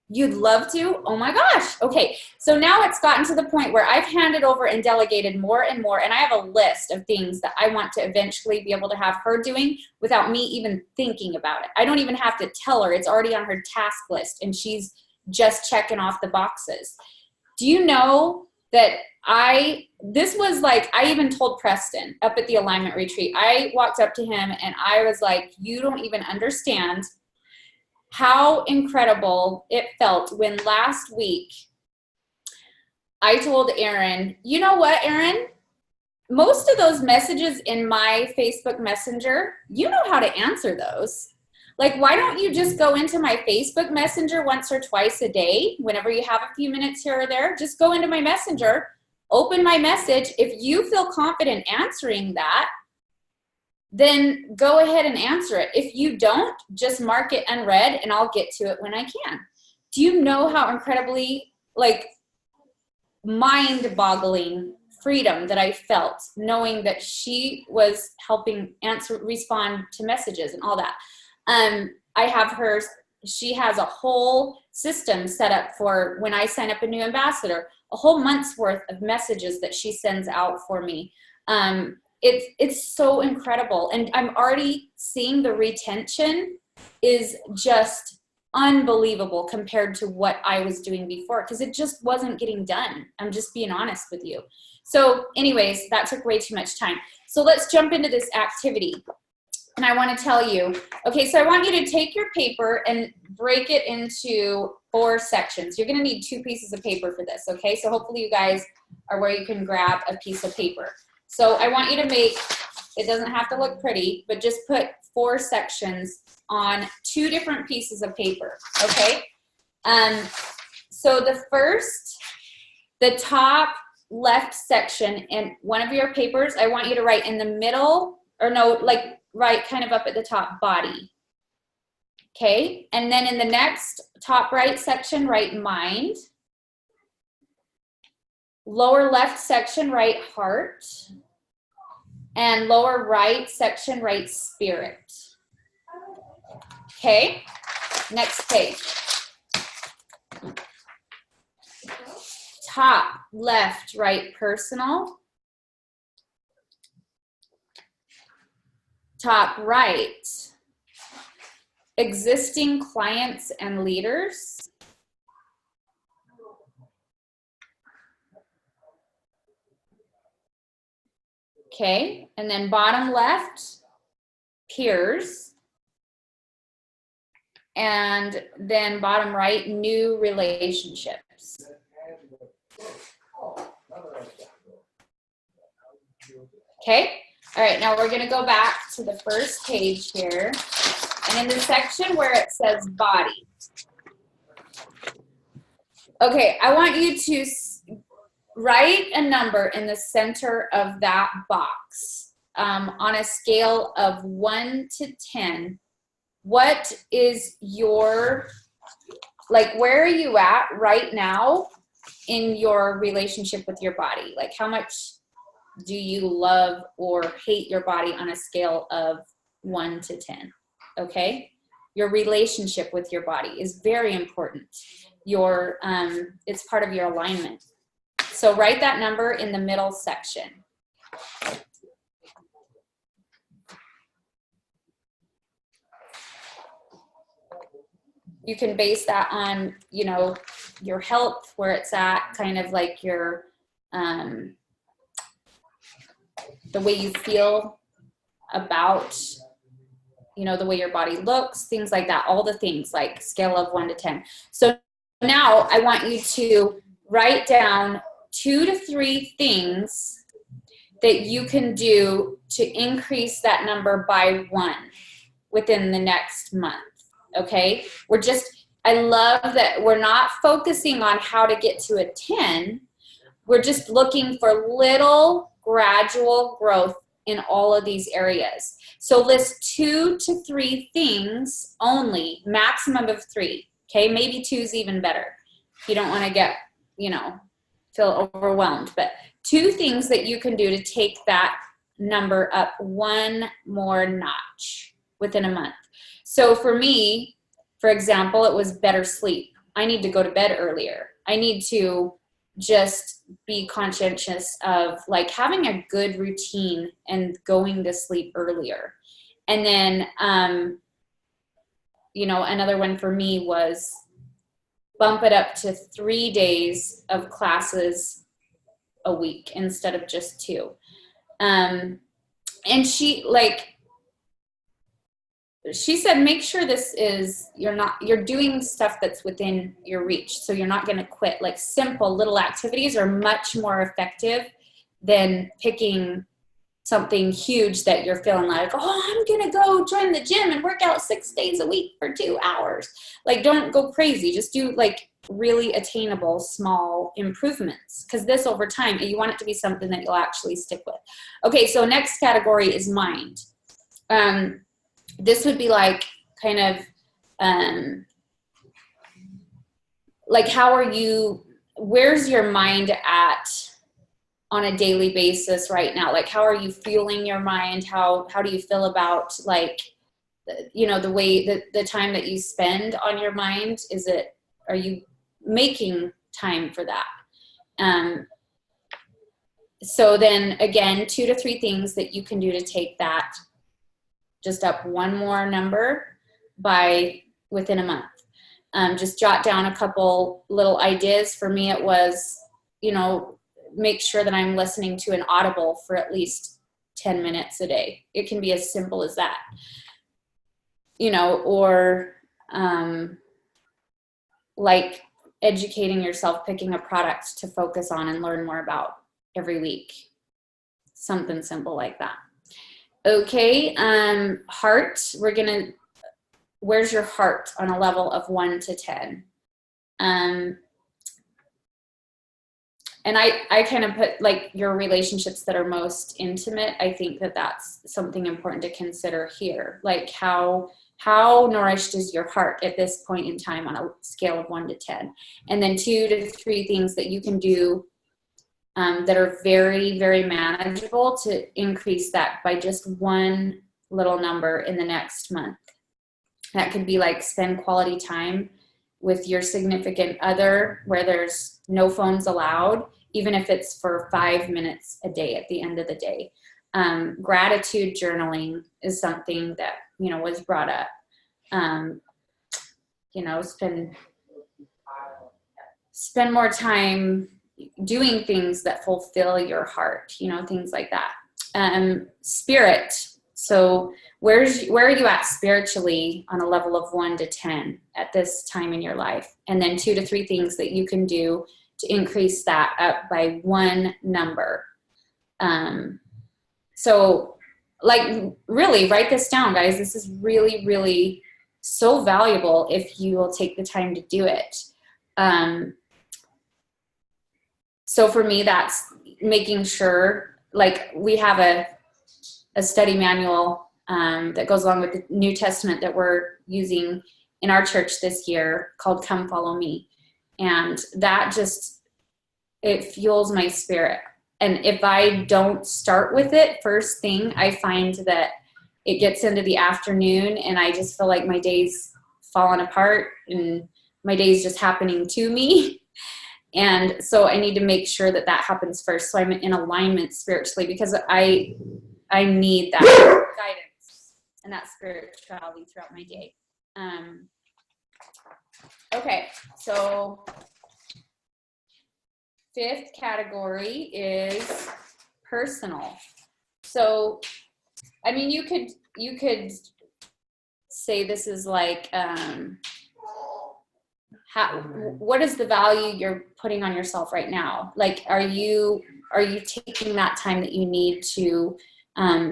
You'd love to? Oh my gosh. Okay. So now it's gotten to the point where I've handed over and delegated more and more. And I have a list of things that I want to eventually be able to have her doing without me even thinking about it. I don't even have to tell her. It's already on her task list and she's just checking off the boxes. Do you know that this was like, I even told Preston up at the alignment retreat, I walked up to him and I was like, you don't even understand how incredible it felt when last week I told Aaron, you know what, Aaron? Most of those messages in my Facebook Messenger, you know how to answer those. Like, why don't you just go into my Facebook Messenger once or twice a day, whenever you have a few minutes here or there, just go into my Messenger, open my message. If you feel confident answering that, then go ahead and answer it. If you don't, just mark it unread and I'll get to it when I can. Do you know how incredibly, like, mind-boggling freedom that I felt knowing that she was helping respond to messages and all that? She has a whole system set up for when I sign up a new ambassador, a whole month's worth of messages that she sends out for me. It's so incredible. And I'm already seeing the retention is just unbelievable compared to what I was doing before, because it just wasn't getting done. I'm just being honest with you. So anyways, that took way too much time. So let's jump into this activity. And I want to tell you, okay, so I want you to take your paper and break it into 4 sections. You're going to need 2 pieces of paper for this, okay? So hopefully you guys are where you can grab a piece of paper. So I want you to it doesn't have to look pretty, but just put 4 sections on 2 different pieces of paper, okay? So the top left section in one of your papers, I want you to write in the middle, or no, like right kind of up at the top, body. Okay, and then in the next top right section, write mind. Lower left section, write heart. And lower right section, right spirit. Okay, next page. Top left, right personal. Top right, existing clients and leaders. Okay, and then bottom left, peers. And then bottom right, new relationships. Okay, all right, now we're gonna go back to the first page here. And in the section where it says body. Okay, I want you to write a number in the center of that box on a scale of 1 to 10. What is your, like, where are you at right now in your relationship with your body? Like, how much do you love or hate your body on a scale of 1 to 10? Okay? Your relationship with your body is very important. It's part of your alignment. So write that number in the middle section. You can base that on, you know, your health, where it's at, kind of like your, the way you feel about, you know, the way your body looks, things like that, all the things, like scale of 1 to 10. So now I want you to write down 2 to 3 things that you can do to increase that number by 1 within the next month. Okay, I love that we're not focusing on how to get to a 10. We're just looking for little gradual growth in all of these areas. So list 2 to 3 things only, maximum of 3. Okay, maybe 2 is even better. You don't want to get, you know, feel overwhelmed, but 2 things that you can do to take that number up 1 more notch within a month. So for me, for example, it was better sleep. I need to go to bed earlier. I need to just be conscientious of like having a good routine and going to sleep earlier. And then, you know, another one for me was bump it up to 3 days of classes a week instead of just 2. And she said, make sure this is, you're doing stuff that's within your reach. So you're not going to quit. Like simple little activities are much more effective than picking something huge that you're feeling like, oh, I'm going to go join the gym and work out 6 days a week for 2 hours. Like, don't go crazy. Just do like really attainable, small improvements. Because this over time, you want it to be something that you'll actually stick with. Okay, so next category is mind. This would be like kind of like where's your mind at on a daily basis right now? Like, how are you feeling your mind? How do you feel about, like, you know, the way the time that you spend on your mind? Are you making time for that? So then again, 2 to 3 things that you can do to take that just up 1 more number within a month. Just jot down a couple little ideas. For me, it was, you know, make sure that I'm listening to an Audible for at least 10 minutes a day. It can be as simple as that, you know, or like educating yourself, picking a product to focus on and learn more about every week. Something simple like that. Okay, heart, where's your heart on a level of 1 to 10? And I kind of put like your relationships that are most intimate. I think that that's something important to consider here. Like how nourished is your heart at this point in time on a scale of 1 to 10? And then 2 to 3 things that you can do that are very, very manageable to increase that by just one little number in the next month. That could be like spend quality time with your significant other where there's no phones allowed, even if it's for 5 minutes a day at the end of the day. Gratitude journaling is something that, was brought up. Spend more time doing things that fulfill your heart, things like that. Spirit. So where are you at spiritually on a level of 1 to 10 at this time in your life? And then 2 to 3 things that you can do to increase that up by one number. So like really write this down, guys. This is really, really so valuable if you will take the time to do it. So for me, that's making sure, like we have a study manual that goes along with the New Testament that we're using in our church this year called Come Follow Me. And that it fuels my spirit. And if I don't start with it first thing, I find that it gets into the afternoon and I just feel like my day's falling apart and my day's just happening to me. And so I need to make sure that happens first. So I'm in alignment spiritually because I need that guidance and that spirituality throughout my day. Okay, so 5th category is personal. So, I mean, you could say this is like, what is the value you're putting on yourself right now? Like, are you taking that time that you need to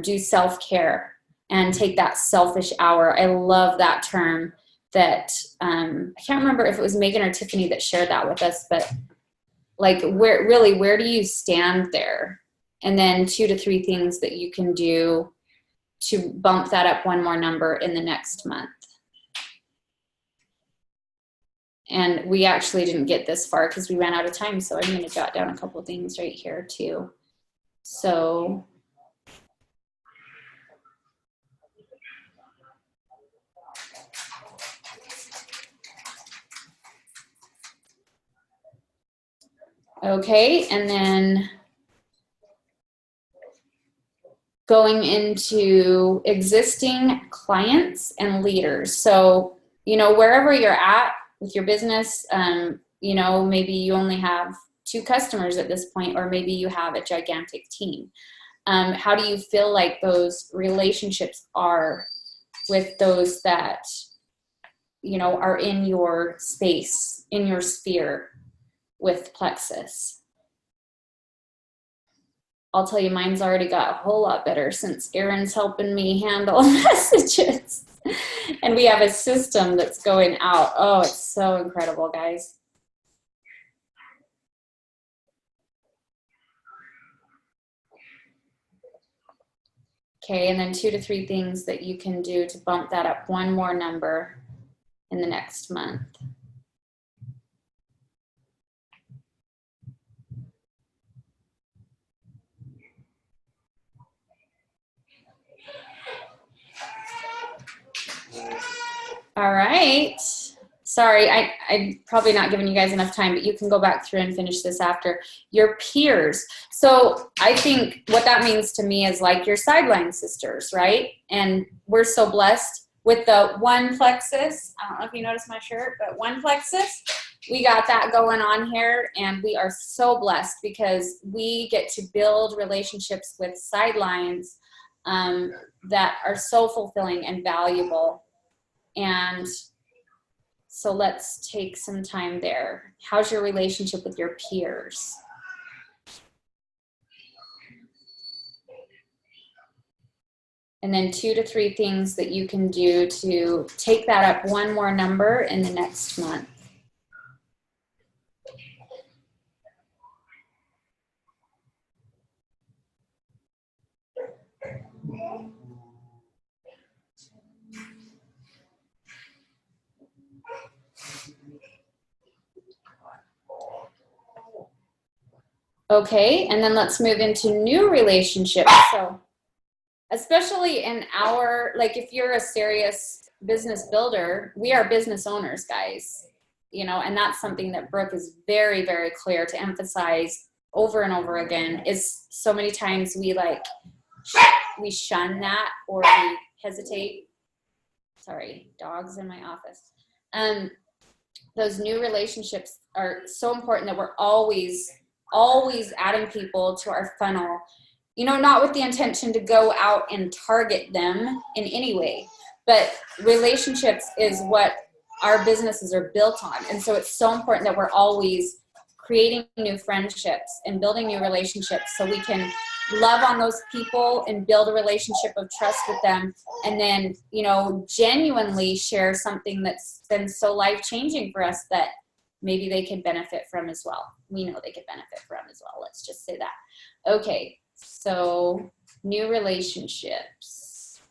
do self-care and take that selfish hour? I love that term that, I can't remember if it was Megan or Tiffany that shared that with us, but like where do you stand there? And then 2 to 3 things that you can do to bump that up one more number in the next month. And we actually didn't get this far because we ran out of time. So I'm going to jot down a couple of things right here too. So okay, and then going into existing clients and leaders. So, wherever you're at with your business, maybe you only have 2 customers at this point, or maybe you have a gigantic team. How do you feel like those relationships are with those that, are in your space, in your sphere with Plexus? I'll tell you, mine's already got a whole lot better since Erin's helping me handle messages. And we have a system that's going out. Oh, it's so incredible, guys. Okay, and then 2 to 3 things that you can do to bump that up one more number in the next month. All right. Sorry, I'm probably not giving you guys enough time, but you can go back through and finish this after. Your peers. So I think what that means to me is like your sideline sisters, right? And we're so blessed with the One Plexus. I don't know if you noticed my shirt, but One Plexus. We got that going on here, and we are so blessed because we get to build relationships with sidelines that are so fulfilling and valuable. And so let's take some time there. How's your relationship with your peers? And then 2 to 3 things that you can do to take that up one more number in the next month. Okay, and then let's move into new relationships. So especially in our, like if you're a serious business builder, we are business owners, guys, you know, and that's something that Brooke is very, very clear to emphasize over and over again, is so many times we shun that, or we hesitate. Sorry, dogs in my office. Those new relationships are so important that we're always adding people to our funnel, you know, not with the intention to go out and target them in any way, but relationships is what our businesses are built on. And so it's so important that we're always creating new friendships and building new relationships so we can love on those people and build a relationship of trust with them, and then, you know, genuinely share something that's been so life-changing for us that maybe they could benefit from as well. We know they could benefit from as well. Let's just say that. Okay, so new relationships.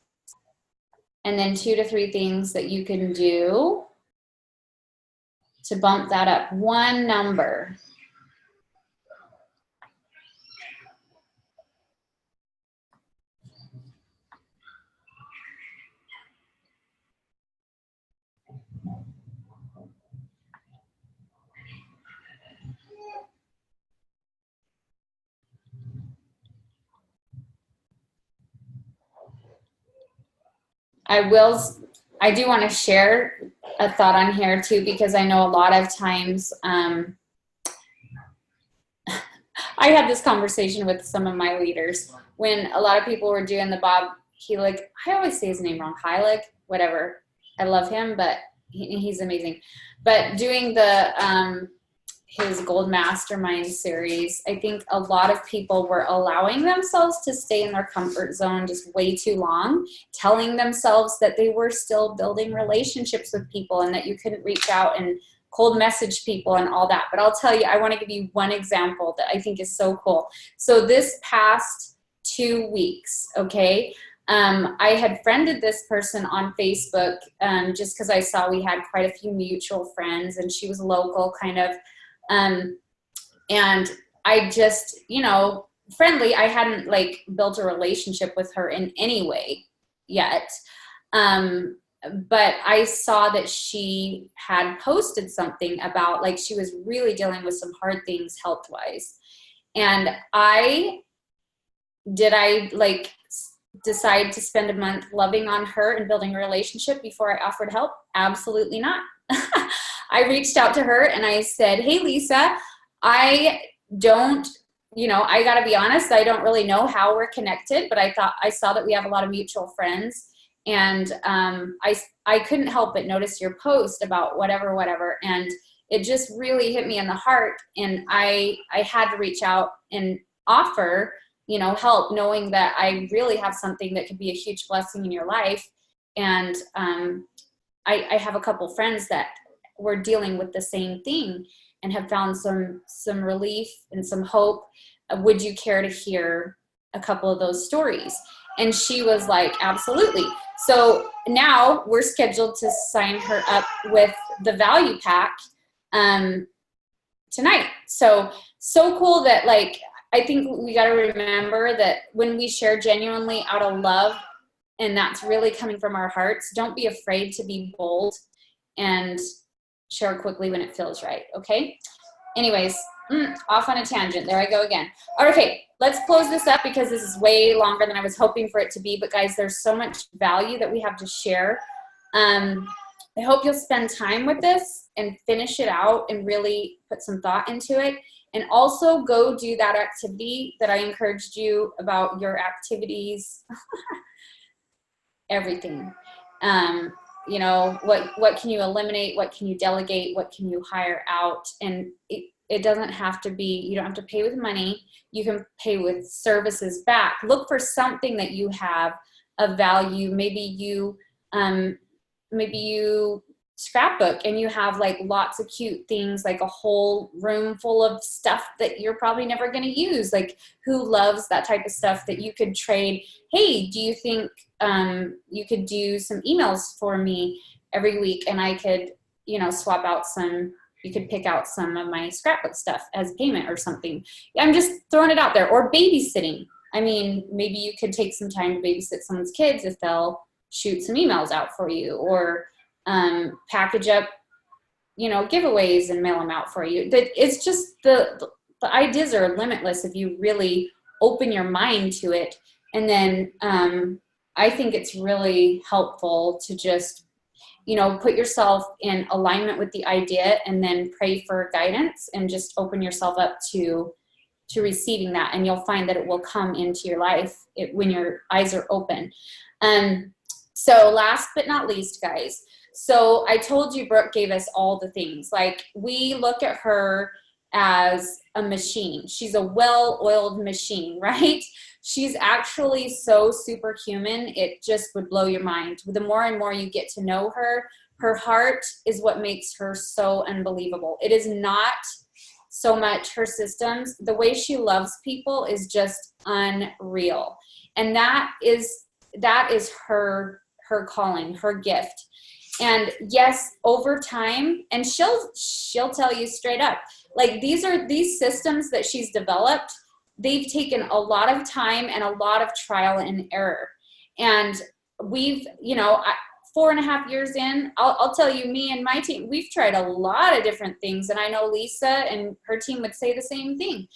And then 2 to 3 things that you can do to bump that up one number. I do want to share a thought on here too, because I know a lot of times, I had this conversation with some of my leaders when a lot of people were doing the Bob Helig, I always say his name wrong, Heilig, whatever. I love him, but he's amazing. But doing the, his Gold Mastermind series, I think a lot of people were allowing themselves to stay in their comfort zone just way too long, telling themselves that they were still building relationships with people and that you couldn't reach out and cold message people and all that. But I'll tell you, I want to give you one example that I think is so cool. So this past 2 weeks, okay, I had friended this person on Facebook just because I saw we had quite a few mutual friends, and she was local kind of. And I just, you know, friendly, I hadn't like built a relationship with her in any way yet. But I saw that she had posted something about, like, she was really dealing with some hard things health-wise. And I like decide to spend a month loving on her and building a relationship before I offered help? Absolutely not. I reached out to her and I said, hey, Lisa, I don't, you know, I got to be honest, I don't really know how we're connected, but I saw that we have a lot of mutual friends. And I couldn't help but notice your post about whatever. And it just really hit me in the heart. And I had to reach out and offer, you know, help, knowing that I really have something that could be a huge blessing in your life. And I have a couple friends that were dealing with the same thing and have found some relief and some hope. Would you care to hear a couple of those stories? And she was like, absolutely. So now we're scheduled to sign her up with the value pack tonight. So cool that, like, I think we got to remember that when we share genuinely out of love, and that's really coming from our hearts, don't be afraid to be bold and share quickly when it feels right, okay? Anyways, off on a tangent. There I go again. Okay, let's close this up because this is way longer than I was hoping for it to be. But guys, there's so much value that we have to share. I hope you'll spend time with this and finish it out and really put some thought into it. And also go do that activity that I encouraged you about, your activities, everything. You know, what can you eliminate? What can you delegate? What can you hire out? And it doesn't have to be, you don't have to pay with money. You can pay with services back. Look for something that you have of value. Maybe you scrapbook and you have like lots of cute things, like a whole room full of stuff that you're probably never going to use. Like, who loves that type of stuff that you could trade? Hey, do you think you could do some emails for me every week and I could, you know, swap out some you could pick out some of my scrapbook stuff as payment or something. I'm just throwing it out there. Or babysitting. I mean, maybe you could take some time to babysit someone's kids if they'll shoot some emails out for you, or package up, you know, giveaways and mail them out for you. It's just the ideas are limitless if you really open your mind to it. And then I think it's really helpful to just, you know, put yourself in alignment with the idea and then pray for guidance and just open yourself up to receiving that. And you'll find that it will come into your life when your eyes are open. So last but not least, guys, so I told you Brooke gave us all the things. Like, we look at her as a machine. She's a well-oiled machine, right? She's actually so superhuman, it just would blow your mind. The more and more you get to know her, her heart is what makes her so unbelievable. It is not so much her systems. The way she loves people is just unreal. And that is her calling, her gift. And yes, over time, and she'll tell you straight up, like, these systems that she's developed, they've taken a lot of time and a lot of trial and error. And we've, you know, 4.5 years in, I'll tell you, me and my team, we've tried a lot of different things. And I know Lisa and her team would say the same thing.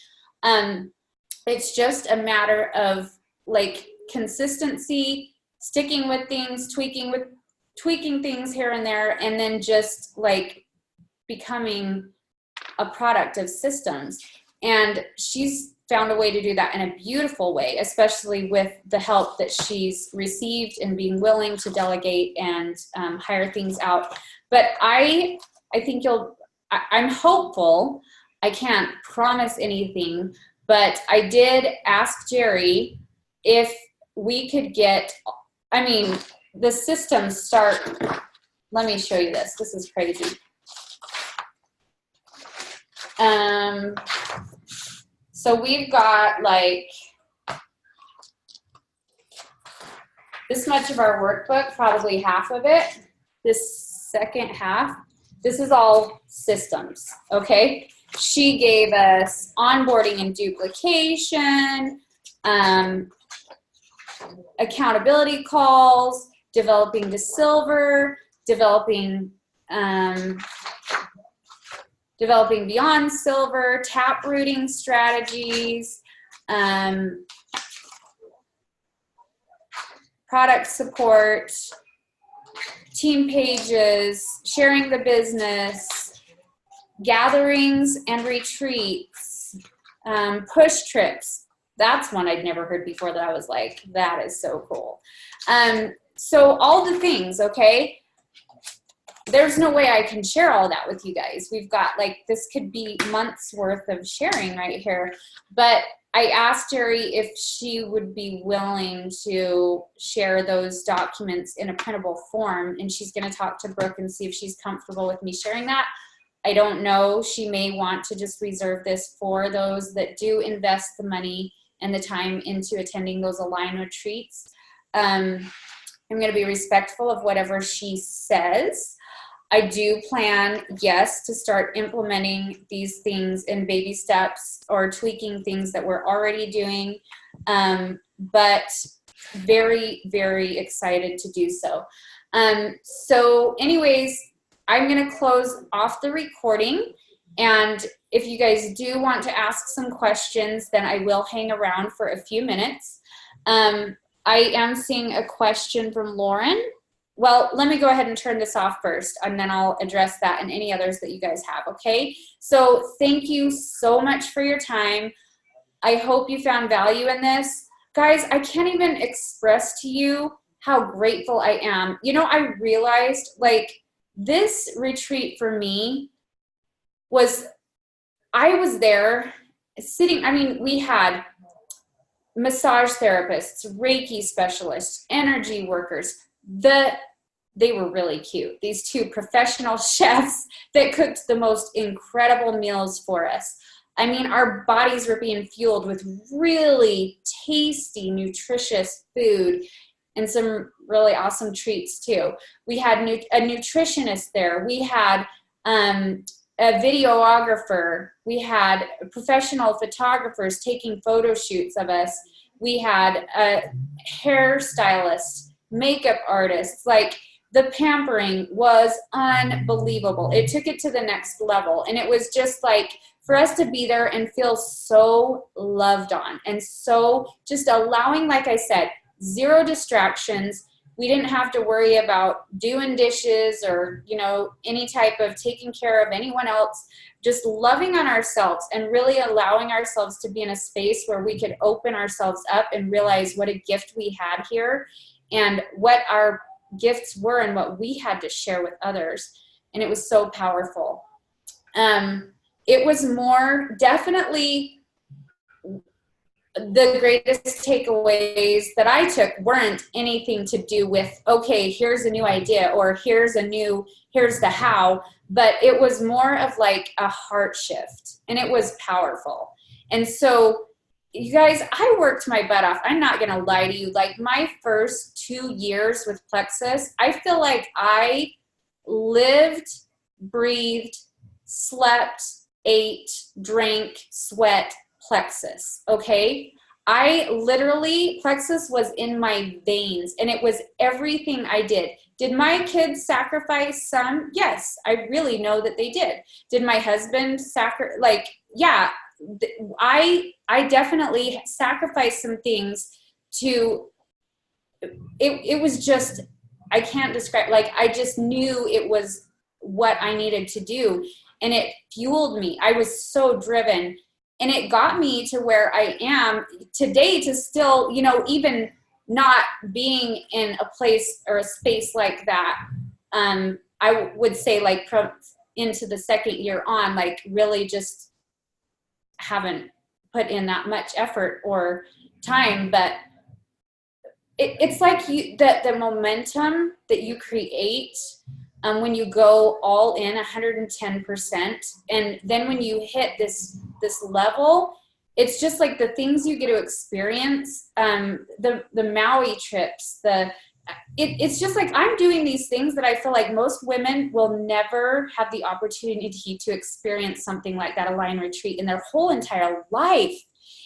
It's just a matter of, like, consistency, sticking with things, tweaking things here and there, and then just, like, becoming a product of systems. And she's found a way to do that in a beautiful way, especially with the help that she's received and being willing to delegate and hire things out. But I think I'm hopeful. I can't promise anything, but I did ask Jerry if we could get, I mean, the systems start, let me show you this. This is crazy. So we've got, like, this much of our workbook, probably half of it. This second half, this is all systems, okay? She gave us onboarding and duplication, accountability calls, developing to silver, developing beyond silver, tap rooting strategies, product support, team pages, sharing the business, gatherings and retreats, push trips. That's one I'd never heard before that I was like, that is so cool. So all the things, okay? There's no way I can share all that with you guys. We've got, like, this could be months worth of sharing right here. But I asked Jerry if she would be willing to share those documents in a printable form, and she's going to talk to Brooke and see if she's comfortable with me sharing that. I don't know. She may want to just reserve this for those that do invest the money and the time into attending those Align retreats. I'm going to be respectful of whatever she says. I do plan, yes, to start implementing these things in baby steps or tweaking things that we're already doing, but very, very excited to do so. So anyways, I'm going to close off the recording, and if you guys do want to ask some questions, then I will hang around for a few minutes. I am seeing a question from Lauren. Well, let me go ahead and turn this off first, and then I'll address that and any others that you guys have, okay? So thank you so much for your time. I hope you found value in this. Guys, I can't even express to you how grateful I am. You know, I realized, like, this retreat for me was, I was there sitting, I mean, we had massage therapists, Reiki specialists, energy workers. They were really cute. These two professional chefs that cooked the most incredible meals for us. I mean, our bodies were being fueled with really tasty, nutritious food and some really awesome treats too. We had a nutritionist there. We had a videographer. We had professional photographers taking photo shoots of us. We had a hairstylist, makeup artists. Like, the pampering was unbelievable. It took it to the next level. And it was just like, for us to be there and feel so loved on, and so just allowing, like I said, 0 distractions. We didn't have to worry about doing dishes or, you know, any type of taking care of anyone else, just loving on ourselves and really allowing ourselves to be in a space where we could open ourselves up and realize what a gift we had here and what our gifts were and what we had to share with others. And it was so powerful. It was more definitely the greatest takeaways that I took weren't anything to do with, okay, here's a new idea or here's the how, but it was more of like a heart shift, and it was powerful. And so, you guys, I worked my butt off. I'm not going to lie to you. Like, my first 2 years with Plexus, I feel like I lived, breathed, slept, ate, drank, sweat Plexus, okay? I literally, Plexus was in my veins, and it was everything I did. Did my kids sacrifice some? Yes, I really know that they did. Did my husband yeah, I definitely sacrificed some things to, it was just, I can't describe, like, I just knew it was what I needed to do, and it fueled me. I was so driven, and it got me to where I am today, to still, you know, even not being in a place or a space like that. I would say, like, into the second year on, like, really just haven't put in that much effort or time, but it's like the momentum that you create when you go all in 110%, and then when you hit this level, it's just like the things you get to experience, the Maui trips, it's just like, I'm doing these things that I feel like most women will never have the opportunity to experience something like that, a lion retreat, in their whole entire life.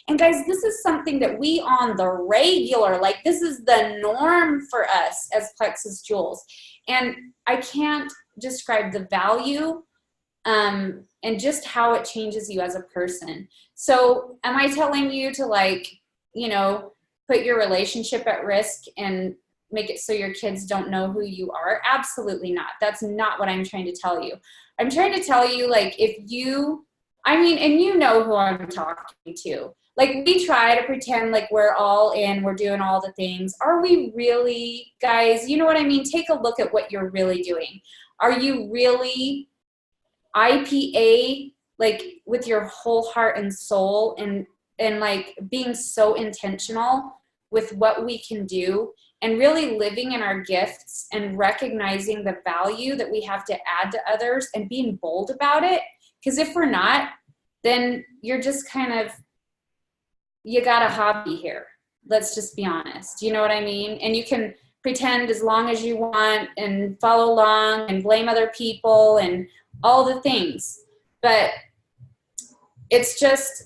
And guys, this is something that we on the regular, like, this is the norm for us as Plexus Jewels. And I can't describe the value and just how it changes you as a person. So am I telling you to, like, you know, put your relationship at risk and make it so your kids don't know who you are? Absolutely not. That's not what I'm trying to tell you. I'm trying to tell you, like, if you, I mean, and you know who I'm talking to. Like, we try to pretend like we're all in, we're doing all the things. Are we really, guys? You know what I mean? Take a look at what you're really doing. Are you really IPA, like, with your whole heart and soul, and like being so intentional with what we can do, and really living in our gifts and recognizing the value that we have to add to others and being bold about it? Because if we're not, then you're just kind of, you got a hobby here. Let's just be honest. You know what I mean? And you can pretend as long as you want and follow along and blame other people and all the things. But it's just,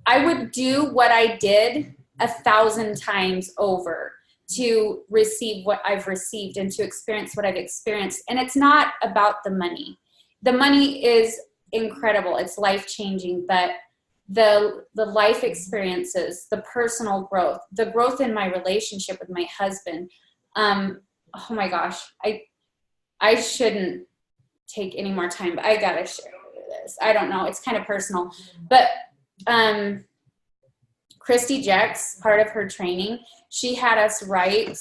I would do what I did 1,000 times over to receive what I've received and to experience what I've experienced. And it's not about the money. The money is incredible. It's life-changing, but the life experiences, the personal growth, the growth in my relationship with my husband. Oh my gosh, I shouldn't take any more time, but I gotta share this. I don't know, it's kind of personal, but Christy Jex, part of her training, she had us write,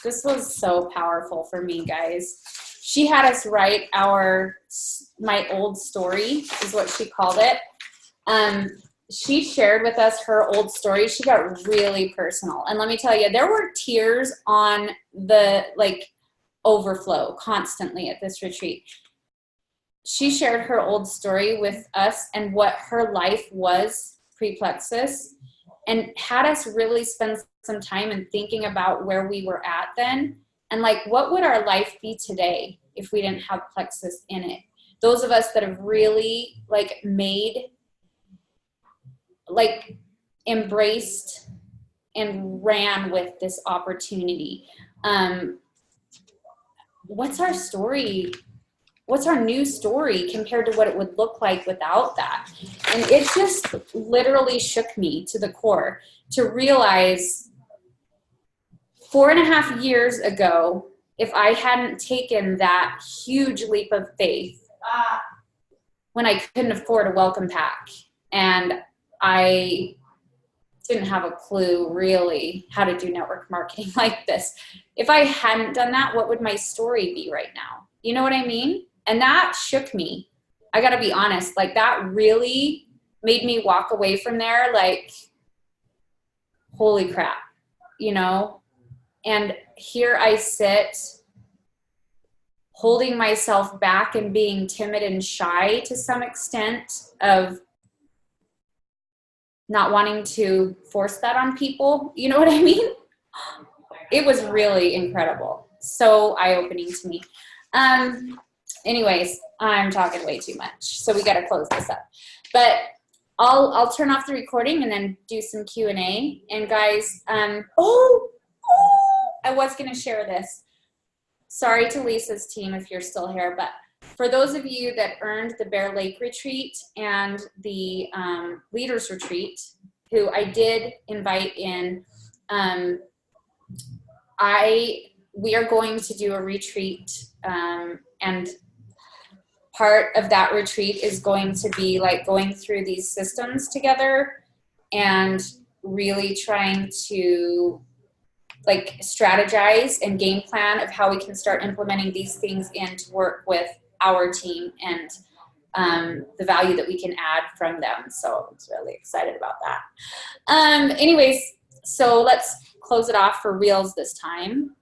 this was so powerful for me, guys. She had us write my old story, is what she called it. She shared with us her old story. She got really personal. And let me tell you, there were tears on the, like, overflow constantly at this retreat. She shared her old story with us and what her life was pre-Plexus, and had us really spend some time in thinking about where we were at then, and like, what would our life be today if we didn't have Plexus in it? those of us that have really like embraced and ran with this opportunity. What's our story? What's our new story compared to what it would look like without that? And it just literally shook me to the core to realize 4.5 years ago, if I hadn't taken that huge leap of faith when I couldn't afford a welcome pack and I didn't have a clue really how to do network marketing like this. If I hadn't done that, what would my story be right now? You know what I mean? And that shook me. I got to be honest, like that really made me walk away from there like, holy crap, you know? And here I sit holding myself back and being timid and shy to some extent of not wanting to force that on people. You know what I mean? It was really incredible. So eye-opening to me. Anyways, I'm talking way too much, so we got to close this up. But I'll turn off the recording and then do some Q&A. And guys, I was going to share this. Sorry to Lisa's team if you're still here, but for those of you that earned the Bear Lake retreat and the leaders retreat, who I did invite in, we are going to do a retreat, and part of that retreat is going to be like going through these systems together and really trying to like strategize and game plan of how we can start implementing these things in to work with our team and the value that we can add from them. So I'm really excited about that. Anyways, so let's close it off for reals this time.